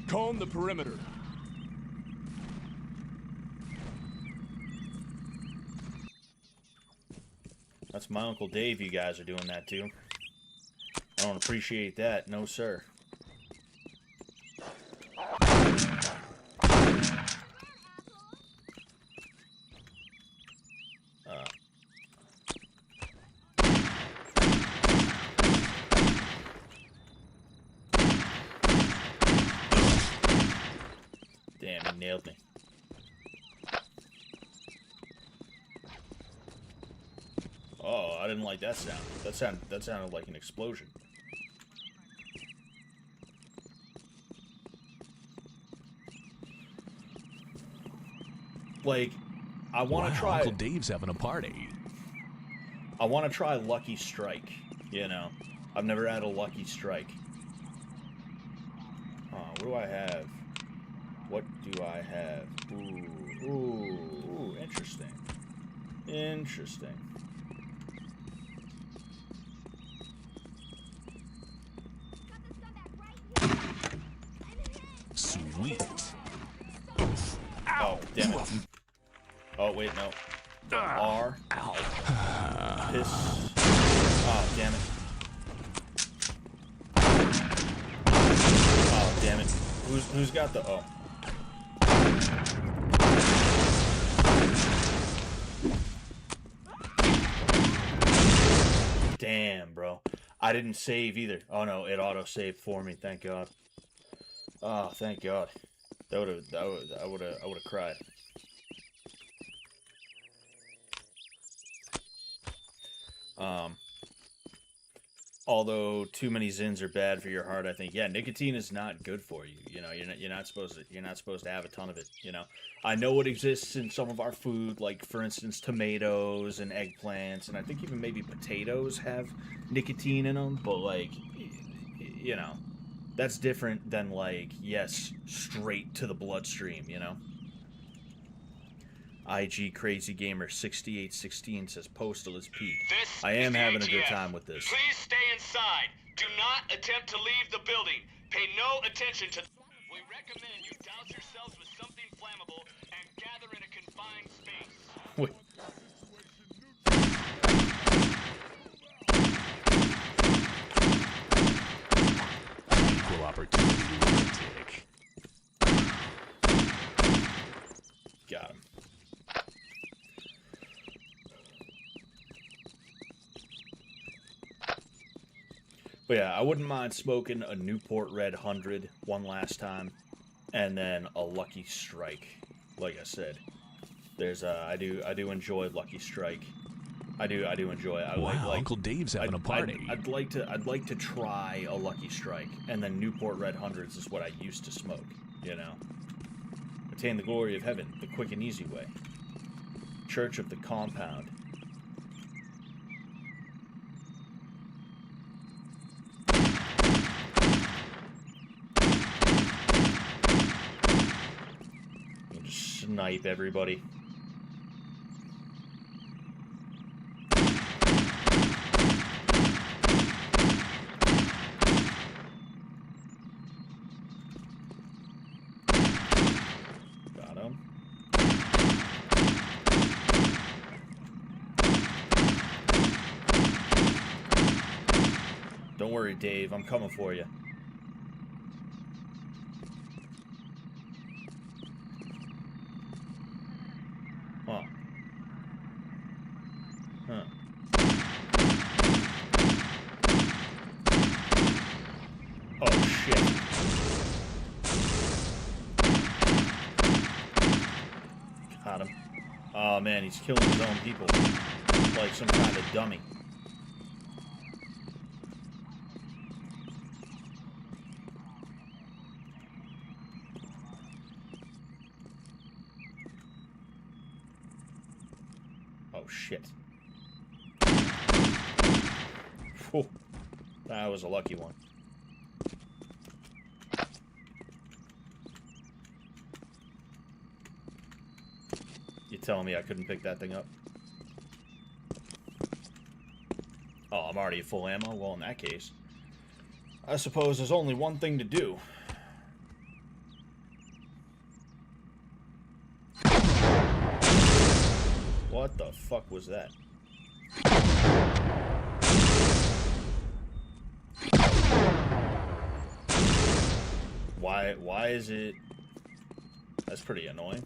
Comb the perimeter. That's my Uncle Dave you guys are doing that to. I don't appreciate that, no sir. Damn, he nailed me. Oh, I didn't like that sound. That sounded like an explosion. Like, I want to try. Uncle Dave's having a party. I want to try Lucky Strike. You know, I've never had a Lucky Strike. What do I have? What do I have? Ooh, interesting. Interesting. Sweet. Oh, damn it. Oh, wait, no. R. Ow. Piss. Oh, damn it. Oh, damn it. Who's got the... Oh. Damn, bro. I didn't save either. Oh, no, it auto-saved for me. Thank God. Oh, thank God. I would have cried. Although too many Zins are bad for your heart, I think, yeah, nicotine is not good for you. You know, you're not supposed to have a ton of it. You know, I know it exists in some of our food, like for instance tomatoes and eggplants, and I think even maybe potatoes have nicotine in them. But like, you know, that's different than like, yes, straight to the bloodstream. You know. IG Crazy Gamer 6816 says Postal is peak. I am having a good time with this. Please stay inside. Do not attempt to leave the building. Pay no attention to... We recommend you douse yourselves with something flammable and gather in a confined space. Wait. Equal opportunity lunatic. Got him. But yeah, I wouldn't mind smoking a Newport Red 100 one last time, and then a Lucky Strike. Like I said, there's I do enjoy Lucky Strike. I do enjoy it. Wow, Uncle Dave's having a party. I'd like to try a Lucky Strike, and then Newport Red 100s is what I used to smoke. You know, attain the glory of heaven the quick and easy way. Church of the Compound. Snipe everybody. Got him. Don't worry, Dave. I'm coming for you. Huh. Huh. Oh, shit. Got him. Oh, man, he's killing his own people. Like some kind of dummy. Oh, shit. Whew. That was a lucky one. You telling me I couldn't pick that thing up? Oh, I'm already at full ammo? Well, in that case, I suppose there's only one thing to do. What the fuck was that? Why is it... That's pretty annoying.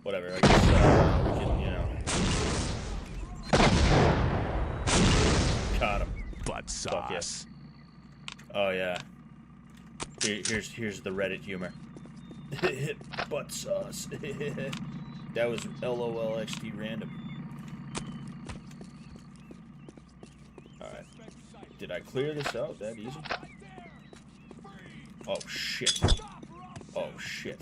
Whatever, I guess we can, you know... Got him. Butt sauce. Yes. Oh, yeah. Here's the Reddit humor. Butt sauce. That was LOLXD random. Alright. Did I clear this out that easy? Oh, shit. Oh, shit.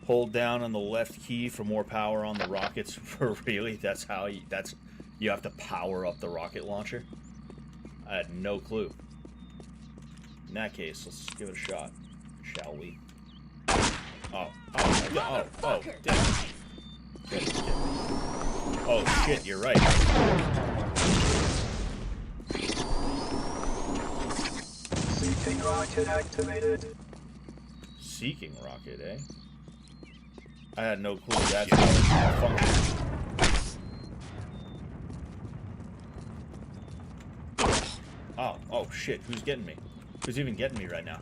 Hold down on the left key for more power on the rockets. For really? That's how you have to power up the rocket launcher? I had no clue. In that case, let's give it a shot, shall we? Oh, damn. Oh shit, you're right. Seeking rocket activated. Seeking rocket, eh? I had no clue that's how it functions. Oh shit, who's getting me? Who's even getting me right now?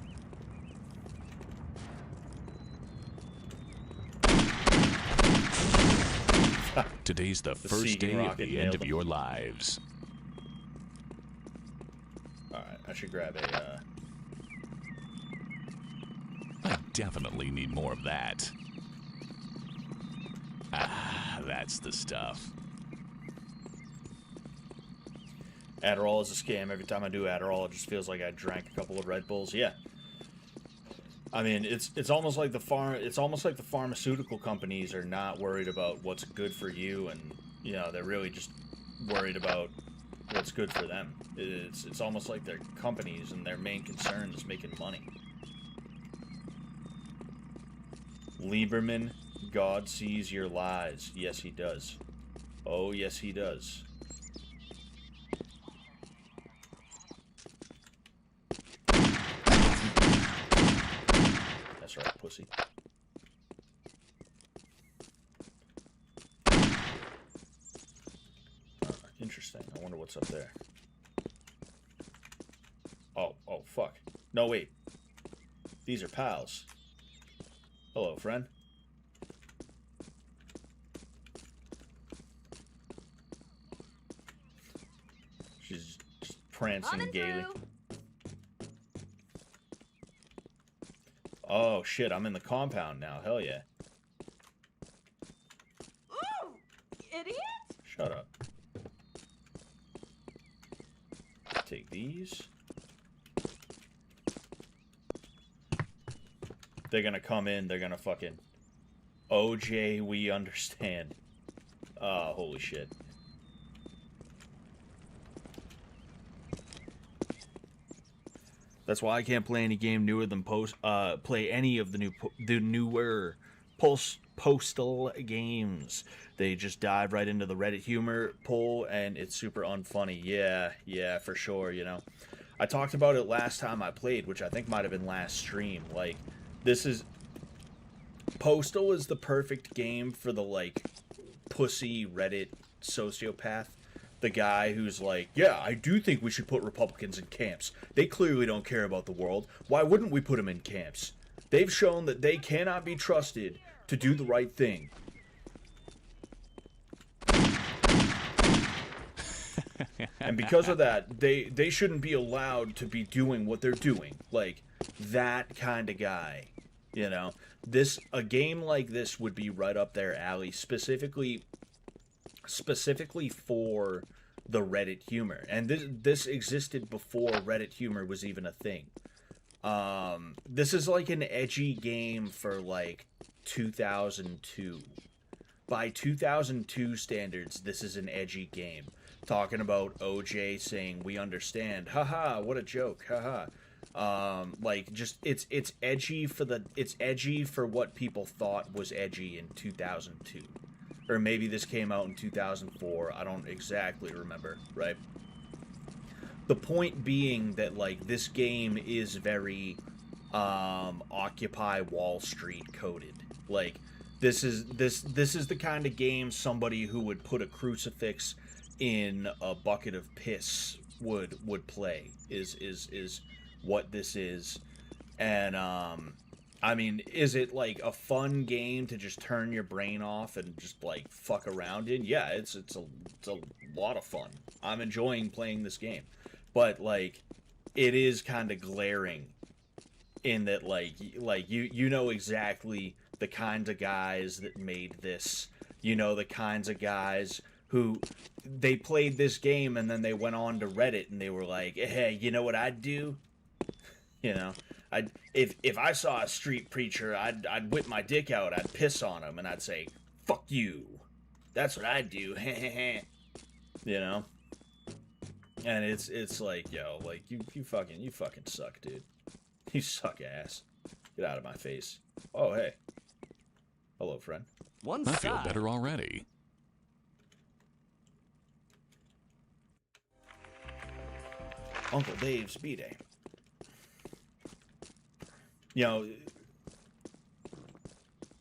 Today's the first day of the end of your lives. Alright, I should grab a, I definitely need more of that. Ah, that's the stuff. Adderall is a scam. Every time I do Adderall, it just feels like I drank a couple of Red Bulls. Yeah. I mean, it's almost like the pharmaceutical companies are not worried about what's good for you, and you know, they're really just worried about what's good for them. It's almost like they're companies and their main concern is making money. Lieberman, God sees your lies. Yes, he does. Oh, yes, he does. That's right, pussy. Interesting. I wonder what's up there. Oh, fuck. No, wait. These are pals. Hello, friend. She's just prancing gaily. Oh, shit. I'm in the compound now. Hell yeah. Ooh, idiot! Shut up. Take these. They're gonna come in. They're gonna fucking... OJ, we understand. Holy shit. That's why I can't play any game newer than play any of the newer postal games. They just dive right into the Reddit humor poll, and it's super unfunny. Yeah, for sure, you know. I talked about it last time I played, which I think might have been last stream. Like, Postal is the perfect game for the, like, pussy Reddit sociopath. The guy who's like, yeah, I do think we should put Republicans in camps. They clearly don't care about the world. Why wouldn't we put them in camps? They've shown that they cannot be trusted to do the right thing. And because of that, they shouldn't be allowed to be doing what they're doing. Like, that kind of guy. You know? A game like this would be right up their alley, specifically for the Reddit humor. And this existed before Reddit humor was even a thing. This is like an edgy game for like 2002. By 2002 standards, this is an edgy game. Talking about OJ saying, we understand. Haha, what a joke. Haha. Like, just, it's edgy for what people thought was edgy in 2002. Or maybe this came out in 2004. I don't exactly remember, right? The point being that, like, this game is very Occupy Wall Street coded. Like, this is the kind of game somebody who would put a crucifix in a bucket of piss would play. Is what this is. And I mean, is it like a fun game to just turn your brain off and just like fuck around in? Yeah, it's a lot of fun. I'm enjoying playing this game. But like, it is kind of glaring in that like you know exactly the kinds of guys that made this. You know the kinds of guys who they played this game and then they went on to Reddit and they were like, hey, you know what I'd do? You know, If I saw a street preacher, I'd whip my dick out, I'd piss on him, and I'd say, "Fuck you." That's what I'd do. You know? And it's like, yo, like you fucking suck, dude. You suck ass. Get out of my face. Oh, hey. Hello, friend. I feel better already. Uncle Dave's B-Day. You know,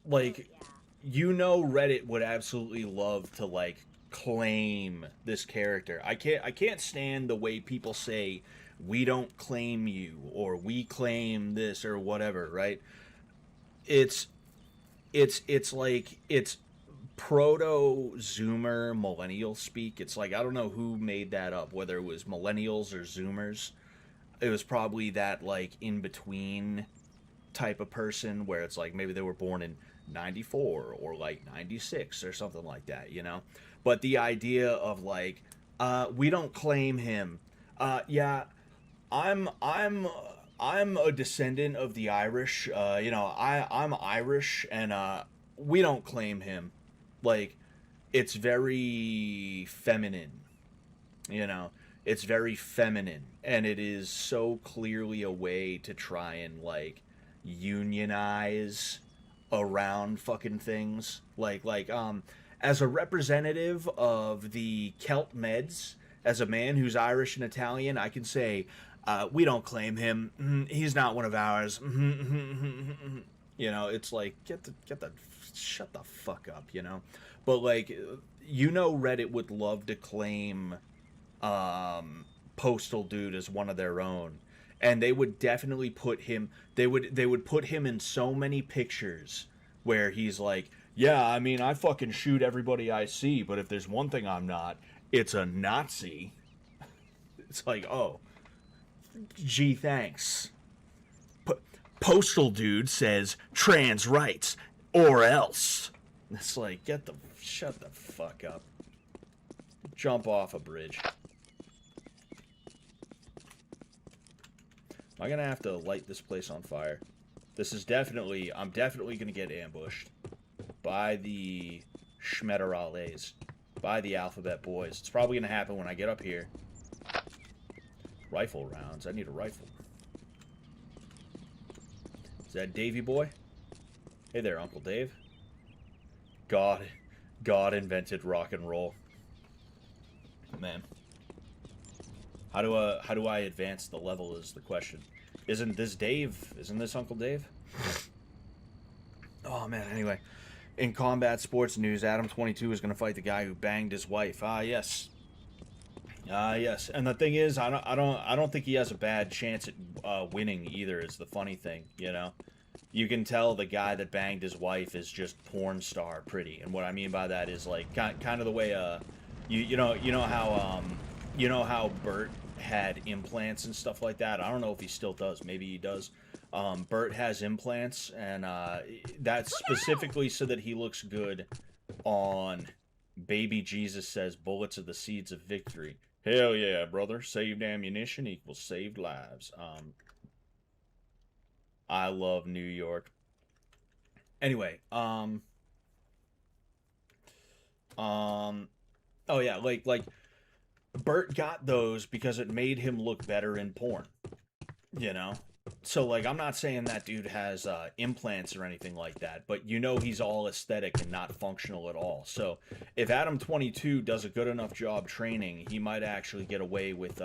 like, you know Reddit would absolutely love to, like, claim this character. I can't stand the way people say, we don't claim you, or we claim this, or whatever, right? It's like, it's proto-Zoomer millennial speak. It's like, I don't know who made that up, whether it was millennials or Zoomers. It was probably that, like, in-between type of person where it's like maybe they were born in 94 or like 96 or something like that, you know? But the idea of like, we don't claim him. Yeah, I'm a descendant of the Irish. You know, I'm Irish, and we don't claim him. Like, it's very feminine, you know? It's very feminine, and it is so clearly a way to try and, like, unionize around fucking things. Like, as a representative of the Celt Meds, as a man who's Irish and Italian, I can say, we don't claim him. He's not one of ours. You know, it's like, shut the fuck up, you know? But, like, you know Reddit would love to claim Postal Dude as one of their own. And they would definitely put him, they would put him in so many pictures where he's like, yeah, I mean, I fucking shoot everybody I see, but if there's one thing I'm not, it's a Nazi. It's like, oh, gee, thanks. Postal Dude says trans rights, or else. It's like, shut the fuck up. Jump off a bridge. Am I gonna have to light this place on fire? This is definitely, I'm definitely gonna get ambushed by the Schmetterales, by the Alphabet Boys. It's probably gonna happen when I get up here. Rifle rounds. I need a rifle. Is that Davy Boy? Hey there, Uncle Dave. God invented rock and roll. Man. How do I advance the level is the question. Isn't this Dave? Isn't this Uncle Dave? Oh, man, anyway. In combat sports news, Adam22 is going to fight the guy who banged his wife. Ah, yes. Ah, yes. And the thing is, I don't think he has a bad chance at winning either, is the funny thing, you know? You can tell the guy that banged his wife is just porn star pretty. And what I mean by that is, like, kind of the way, you know how Bert had implants and stuff like that. I don't know if he still does. Maybe he does. Bert has implants, and that's specifically so that he looks good on Baby Jesus Says Bullets are the Seeds of Victory. Hell yeah, brother. Saved ammunition equals saved lives. I love New York. Anyway, oh yeah, like Bert got those because it made him look better in porn, you know? So, like, I'm not saying that dude has implants or anything like that, but you know he's all aesthetic and not functional at all. So, if Adam22 does a good enough job training, he might actually get away with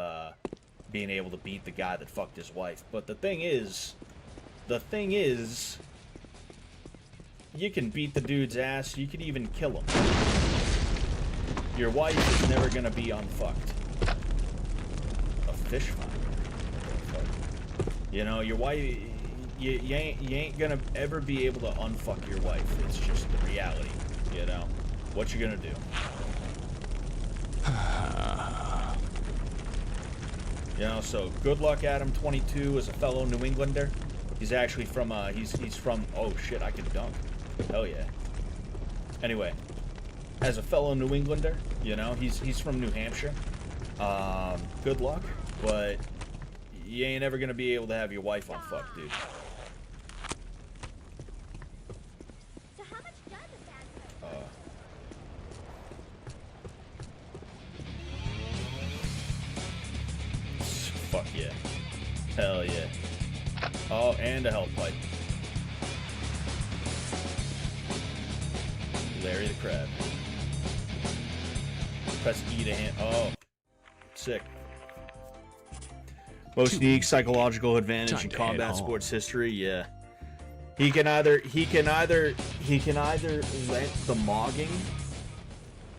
being able to beat the guy that fucked his wife. But the thing is, you can beat the dude's ass, you can even kill him. Your wife is never gonna be unfucked. A fish finder. You know, your wife, you ain't gonna ever be able to unfuck your wife. It's just the reality, you know? What you gonna do? You know, so good luck, Adam22, as a fellow New Englander. He's actually from, he's from, oh shit, I can dunk. Hell yeah. Anyway, as a fellow New Englander, you know, he's from New Hampshire. Good luck, but you ain't ever gonna be able to have your wife on fuck, dude. So how much does a bad Fuck yeah. Hell yeah. Oh, and a health pipe. Larry the Crab. Press E to hand. Oh. Sick. Most unique psychological advantage Time in to head combat home. sports history, yeah. He can either let the mogging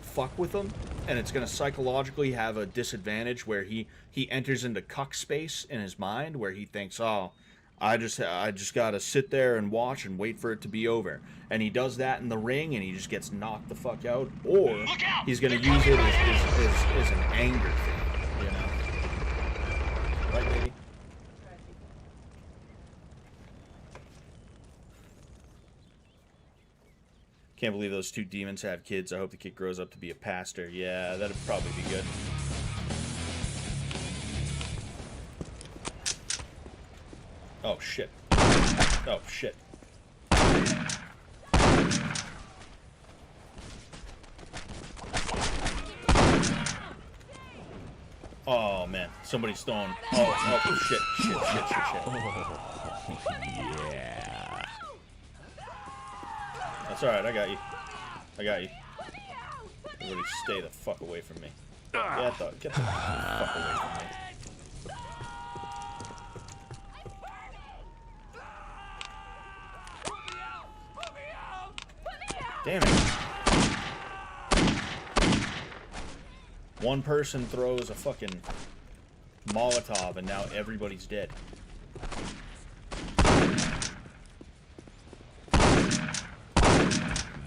fuck with him, and it's gonna psychologically have a disadvantage where he enters into cuck space in his mind where he thinks, oh, I just gotta sit there and watch and wait for it to be over. And he does that in the ring and he just gets knocked the fuck out. Or he's gonna use it as an anger thing, you know? Right, baby? Can't believe those two demons have kids. I hope the kid grows up to be a pastor. Yeah, that'd probably be good. Oh, shit. Oh, shit. Oh, man. Somebody's throwing... Oh, shit. Yeah. That's alright, I got you. Everybody stay the fuck away from me. Yeah, I thought. Get the fuck away from me. Damn it. One person throws a fucking Molotov and now everybody's dead.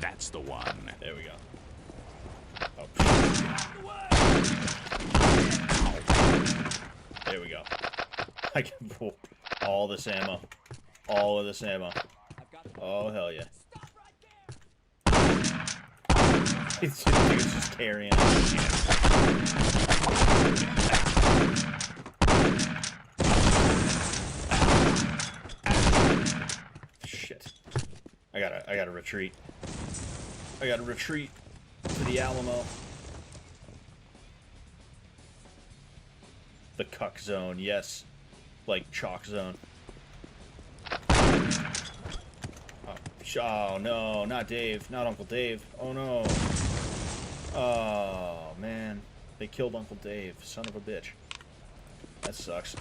That's the one. There we go. Oh, there we go. I can pull all this ammo. All of this ammo. Oh, hell yeah. It's just carrying shit. I gotta retreat. I gotta retreat to the Alamo. The cuck zone, yes. Like chalk zone. Oh no, not Dave. Not Uncle Dave. Oh no. Oh man. They killed Uncle Dave. Son of a bitch. That sucks.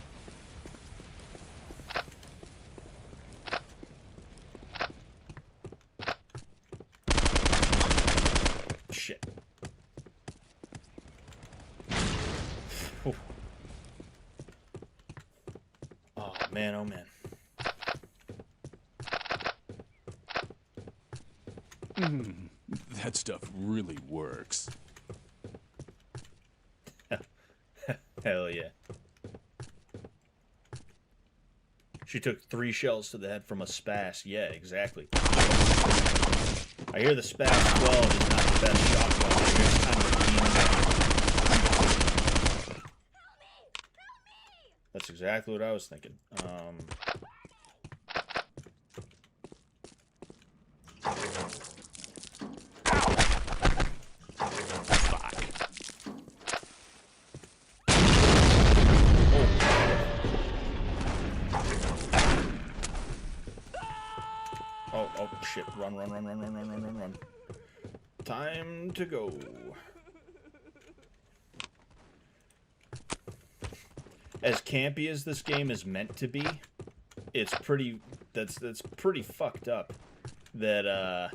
Shit. Oh man, oh man. That stuff really works. Hell yeah. She took 3 shells to the head from a Spas. Yeah, exactly. I hear the Spas 12 is not the best shotgun. I hear it's kind of a mean. That's exactly what I was thinking. Oh shit. Run. Time to go. As campy as this game is meant to be, it's pretty that's pretty fucked up that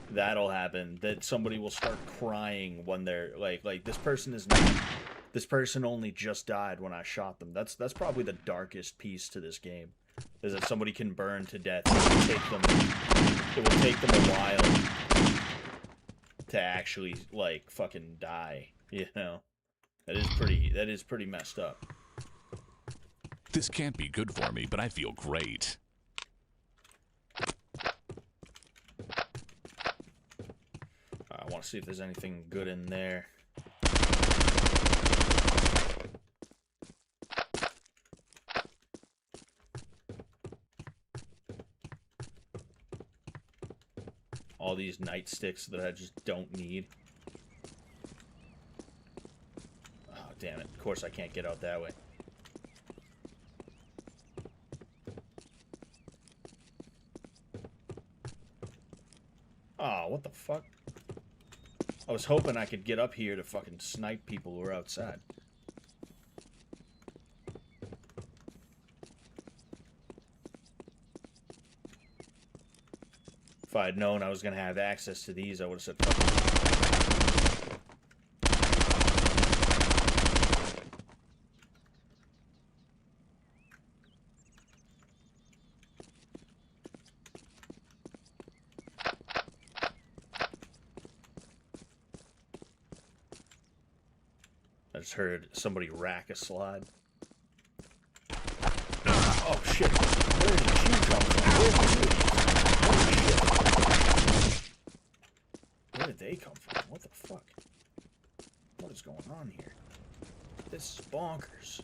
that'll happen, that somebody will start crying when they're like this person is not, this person only just died when I shot them. That's probably the darkest piece to this game, is that somebody can burn to death. It will take them a while to actually like fucking die, you know. That is pretty messed up. This can't be good for me, but I feel great. I want to see if there's anything good in there. all these nightsticks that I just don't need. Oh, damn it. Of course I can't get out that way. Oh, what the fuck? I was hoping I could get up here to fucking snipe people who are outside. If I had known I was going to have access to these, I would have said fuck it. I just heard somebody rack a slide. Oh shit! Where did you come from? Where did they come from? What the fuck? What is going on here? This is bonkers.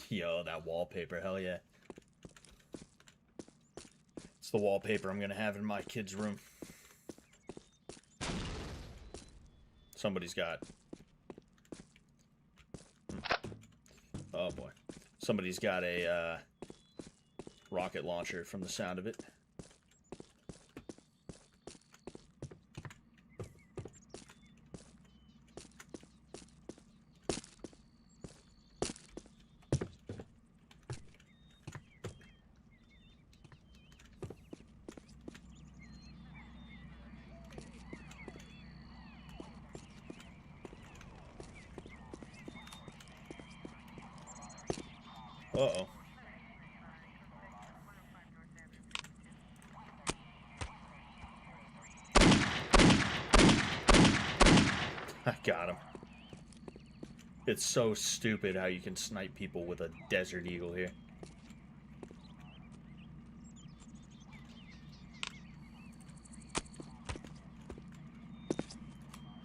Yo, that wallpaper, hell yeah. It's the wallpaper I'm gonna have in my kid's room. Somebody's got... Oh boy. Somebody's got a rocket launcher from the sound of it. Uh-oh. I got him. It's so stupid how you can snipe people with a Desert Eagle here.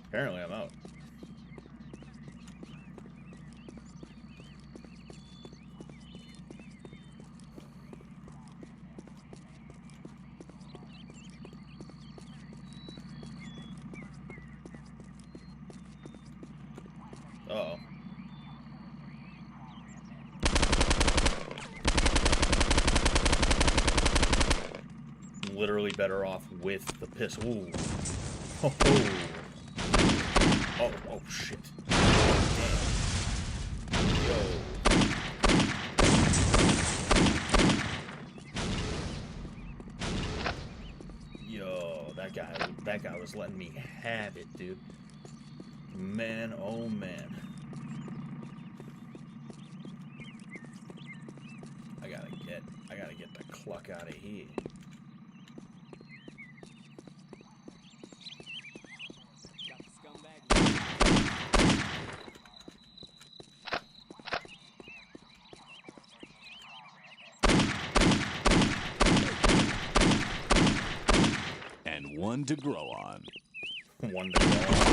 Apparently I'm out. Uh-oh. I'm literally better off with the pistol. Ooh. Oh, oh. Oh, shit. Damn. Yo, that guy was letting me have it, dude. Man, oh man. I gotta get the cluck out of here. And one to grow on. One to grow on.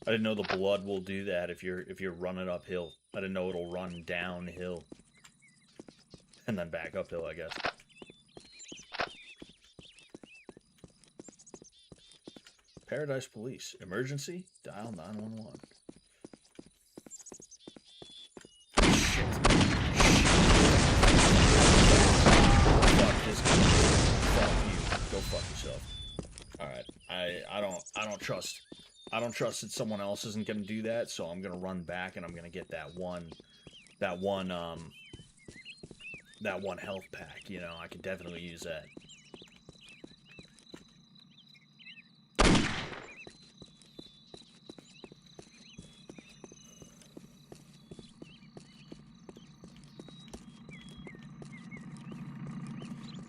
I didn't know the blood will do that if you're running uphill. I didn't know it'll run downhill. And then back uphill, I guess. Paradise Police. Emergency? Dial 911. Shit. Fuck this guy. Fuck you. Go fuck yourself. Alright. I don't trust that someone else isn't gonna do that, so I'm gonna run back and I'm gonna get that one health pack, you know. I could definitely use that.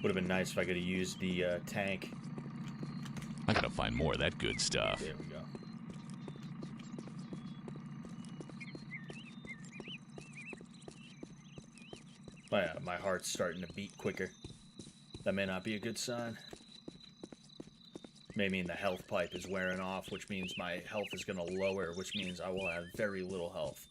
Would have been nice if I could have used the tank. I gotta find more of that good stuff. There we go. My heart's starting to beat quicker. That may not be a good sign. May mean the health pipe is wearing off, which means my health is going to lower, which means I will have very little health.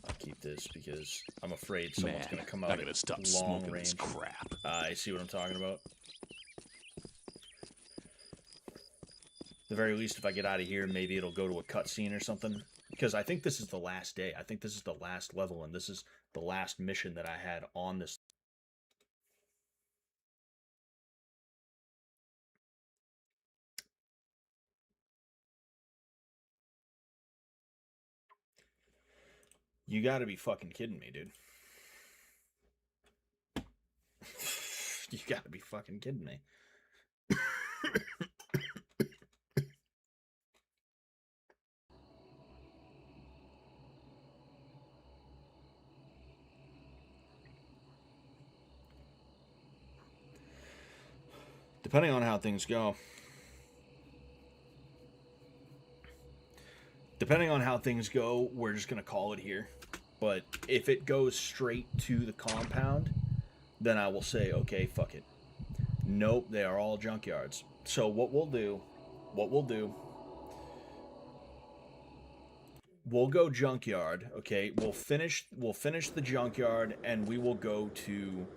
I'll keep this because I'm afraid someone's going to come out I gotta stop at smoking long this range. crap. I see what I'm talking about. At the very least, if I get out of here, maybe it'll go to a cutscene or something. Because I think this is the last day. I think this is the last level, and this is the last mission that I had on this. You gotta be fucking kidding me, dude. You gotta be fucking kidding me. Depending on how things go. We're just going to call it here. But if it goes straight to the compound, then I will say, okay, fuck it. Nope, they are all junkyards. So what we'll do, we'll go junkyard, okay? We'll finish the junkyard, and we will go to,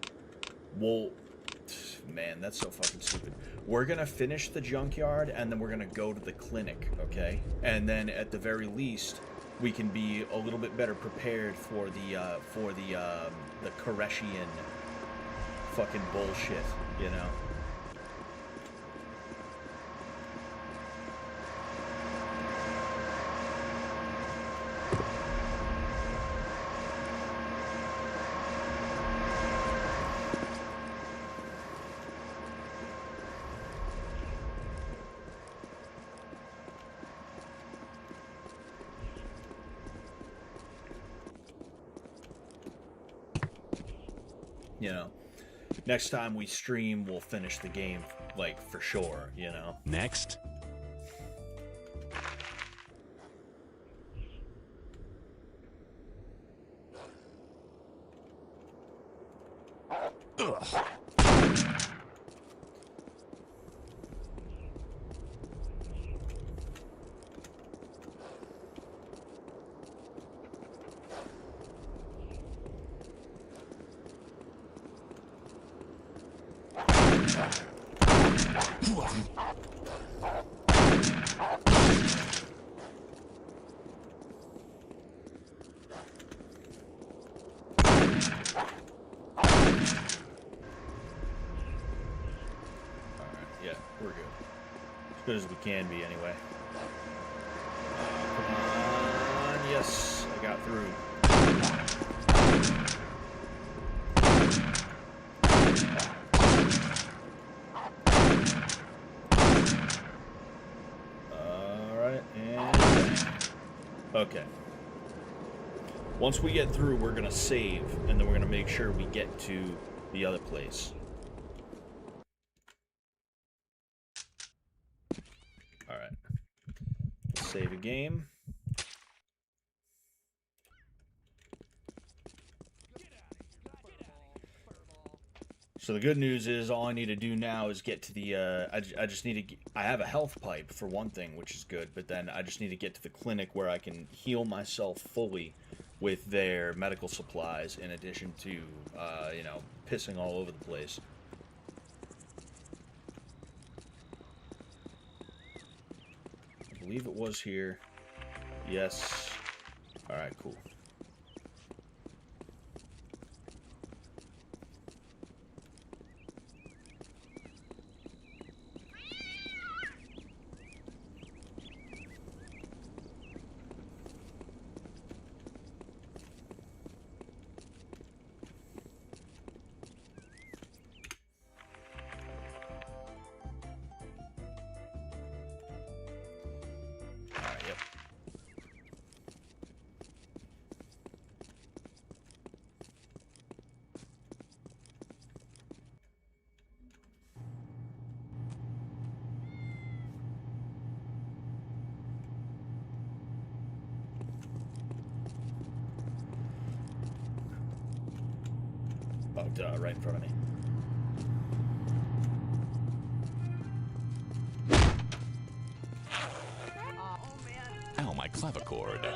man, that's so fucking stupid. We're gonna finish the junkyard, and then we're gonna go to the clinic, okay? And then at the very least, we can be a little bit better prepared for the Koreshian fucking bullshit, you know? You know, next time we stream, we'll finish the game, like, for sure, you know? Next. Ugh. We're good. As good as we can be, anyway. Come on. Yes, I got through. Alright, and... okay. Once we get through, we're going to save, and then we're going to make sure we get to the other place. Alright. Save a game. So the good news is all I need to do now is get to the, I just need to, I have a health pipe for one thing, which is good, but then I just need to get to the clinic where I can heal myself fully with their medical supplies in addition to, you know, pissing all over the place. I believe it was here. Yes. Alright, cool. right in front of me. Ow, my clavichord.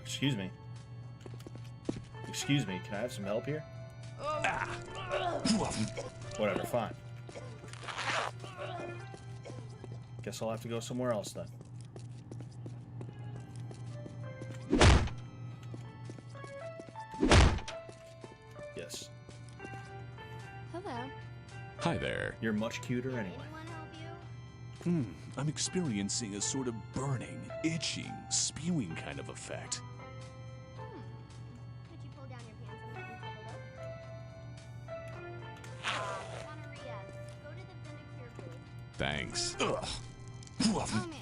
Excuse me. Excuse me, can I have some help here? Whatever, fine. Guess I'll have to go somewhere else then. Yes. Hello. Hi there. You're much cuter anyway. Anyone help you? I'm experiencing a sort of burning, itching, spewing kind of effect. Could you pull down your pants and let me take a look? Gonorrhea. Go to the Vindicure booth. Thanks. Ugh. Oh man.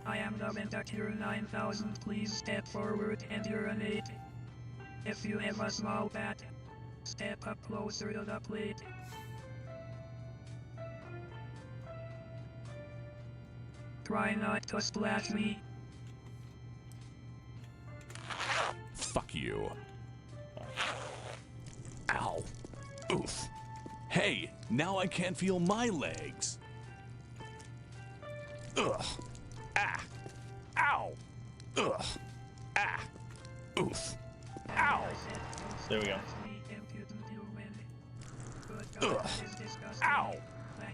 I am the Vindicure 9000. Please step forward and urinate. If you have a small bat, step up closer to the plate. Try not to splash me. Fuck you. Ow. Oof. Hey, now I can't feel my legs. Ugh. Ah. Ow. Ugh. Ah. Oof. Ow. There we go. Ugh. Ow.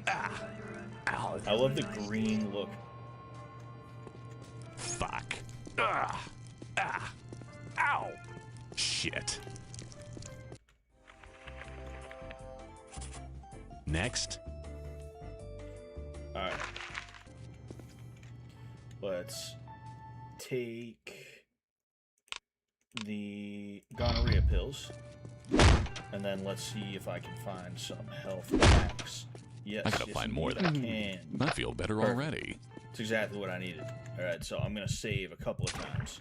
Ah. Ow. I love the green look. Fuck. Ugh. Ah. Ow. Shit. Next. Alright. Let's take the gonorrhea pills. And then let's see if I can find some health packs. Yes, I gotta find more indeed than I can. I feel better Perfect. already. It's exactly what I needed. Alright, so I'm gonna save a couple of times.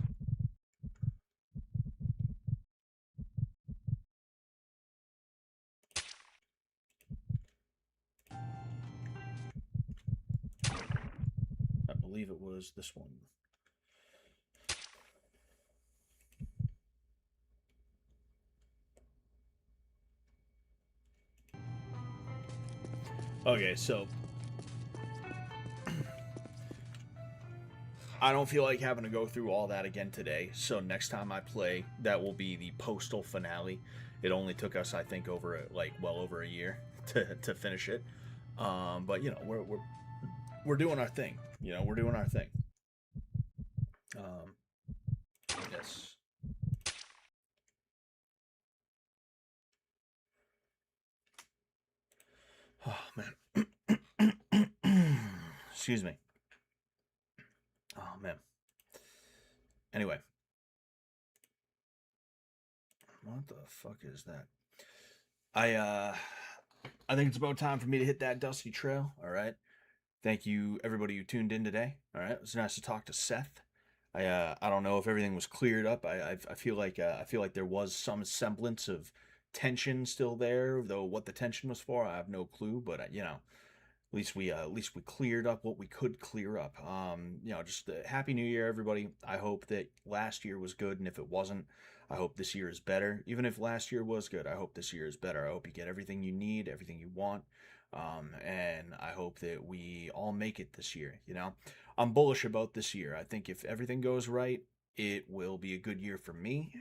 I believe it was this one. Okay, so I don't feel like having to go through all that again today. So next time I play, that will be the Postal finale. It only took us, I think, well over a year to finish it. But you know, we're doing our thing. You know, we're doing our thing. Yes. Oh man. Excuse me. Oh man. Anyway. What the fuck is that? I think it's about time for me to hit that dusty trail, all right? Thank you everybody who tuned in today. All right? It was nice to talk to Seth. I don't know if everything was cleared up. I feel like there was some semblance of tension still there, though what the tension was for, I have no clue, but you know, at least we cleared up what we could clear up. You know, just happy new year everybody. I hope that last year was good, and if it wasn't, I hope this year is better. Even if last year was good, I hope this year is better. I hope you get everything you need, everything you want. And I hope that we all make it this year, you know. I'm bullish about this year. I think if everything goes right, it will be a good year for me.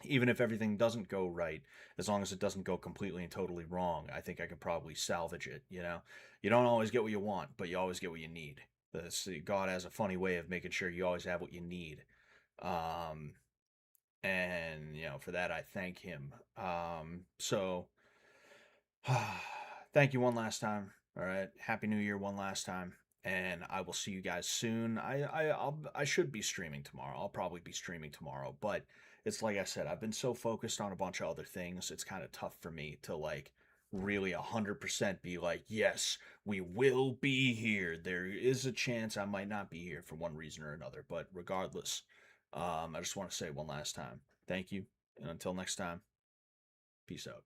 Even if everything doesn't go right, as long as it doesn't go completely and totally wrong, I think I could probably salvage it, you know. You don't always get what you want, but you always get what you need. God has a funny way of making sure you always have what you need. And, you know, for that I thank him. So thank you one last time. All right. Happy New Year one last time. And I will see you guys soon. I should be streaming tomorrow. I'll probably be streaming tomorrow, but it's like I said, I've been so focused on a bunch of other things. It's kind of tough for me to like really 100% be like, yes, we will be here. There is a chance I might not be here for one reason or another, but regardless, I just want to say one last time, thank you, and until next time, peace out.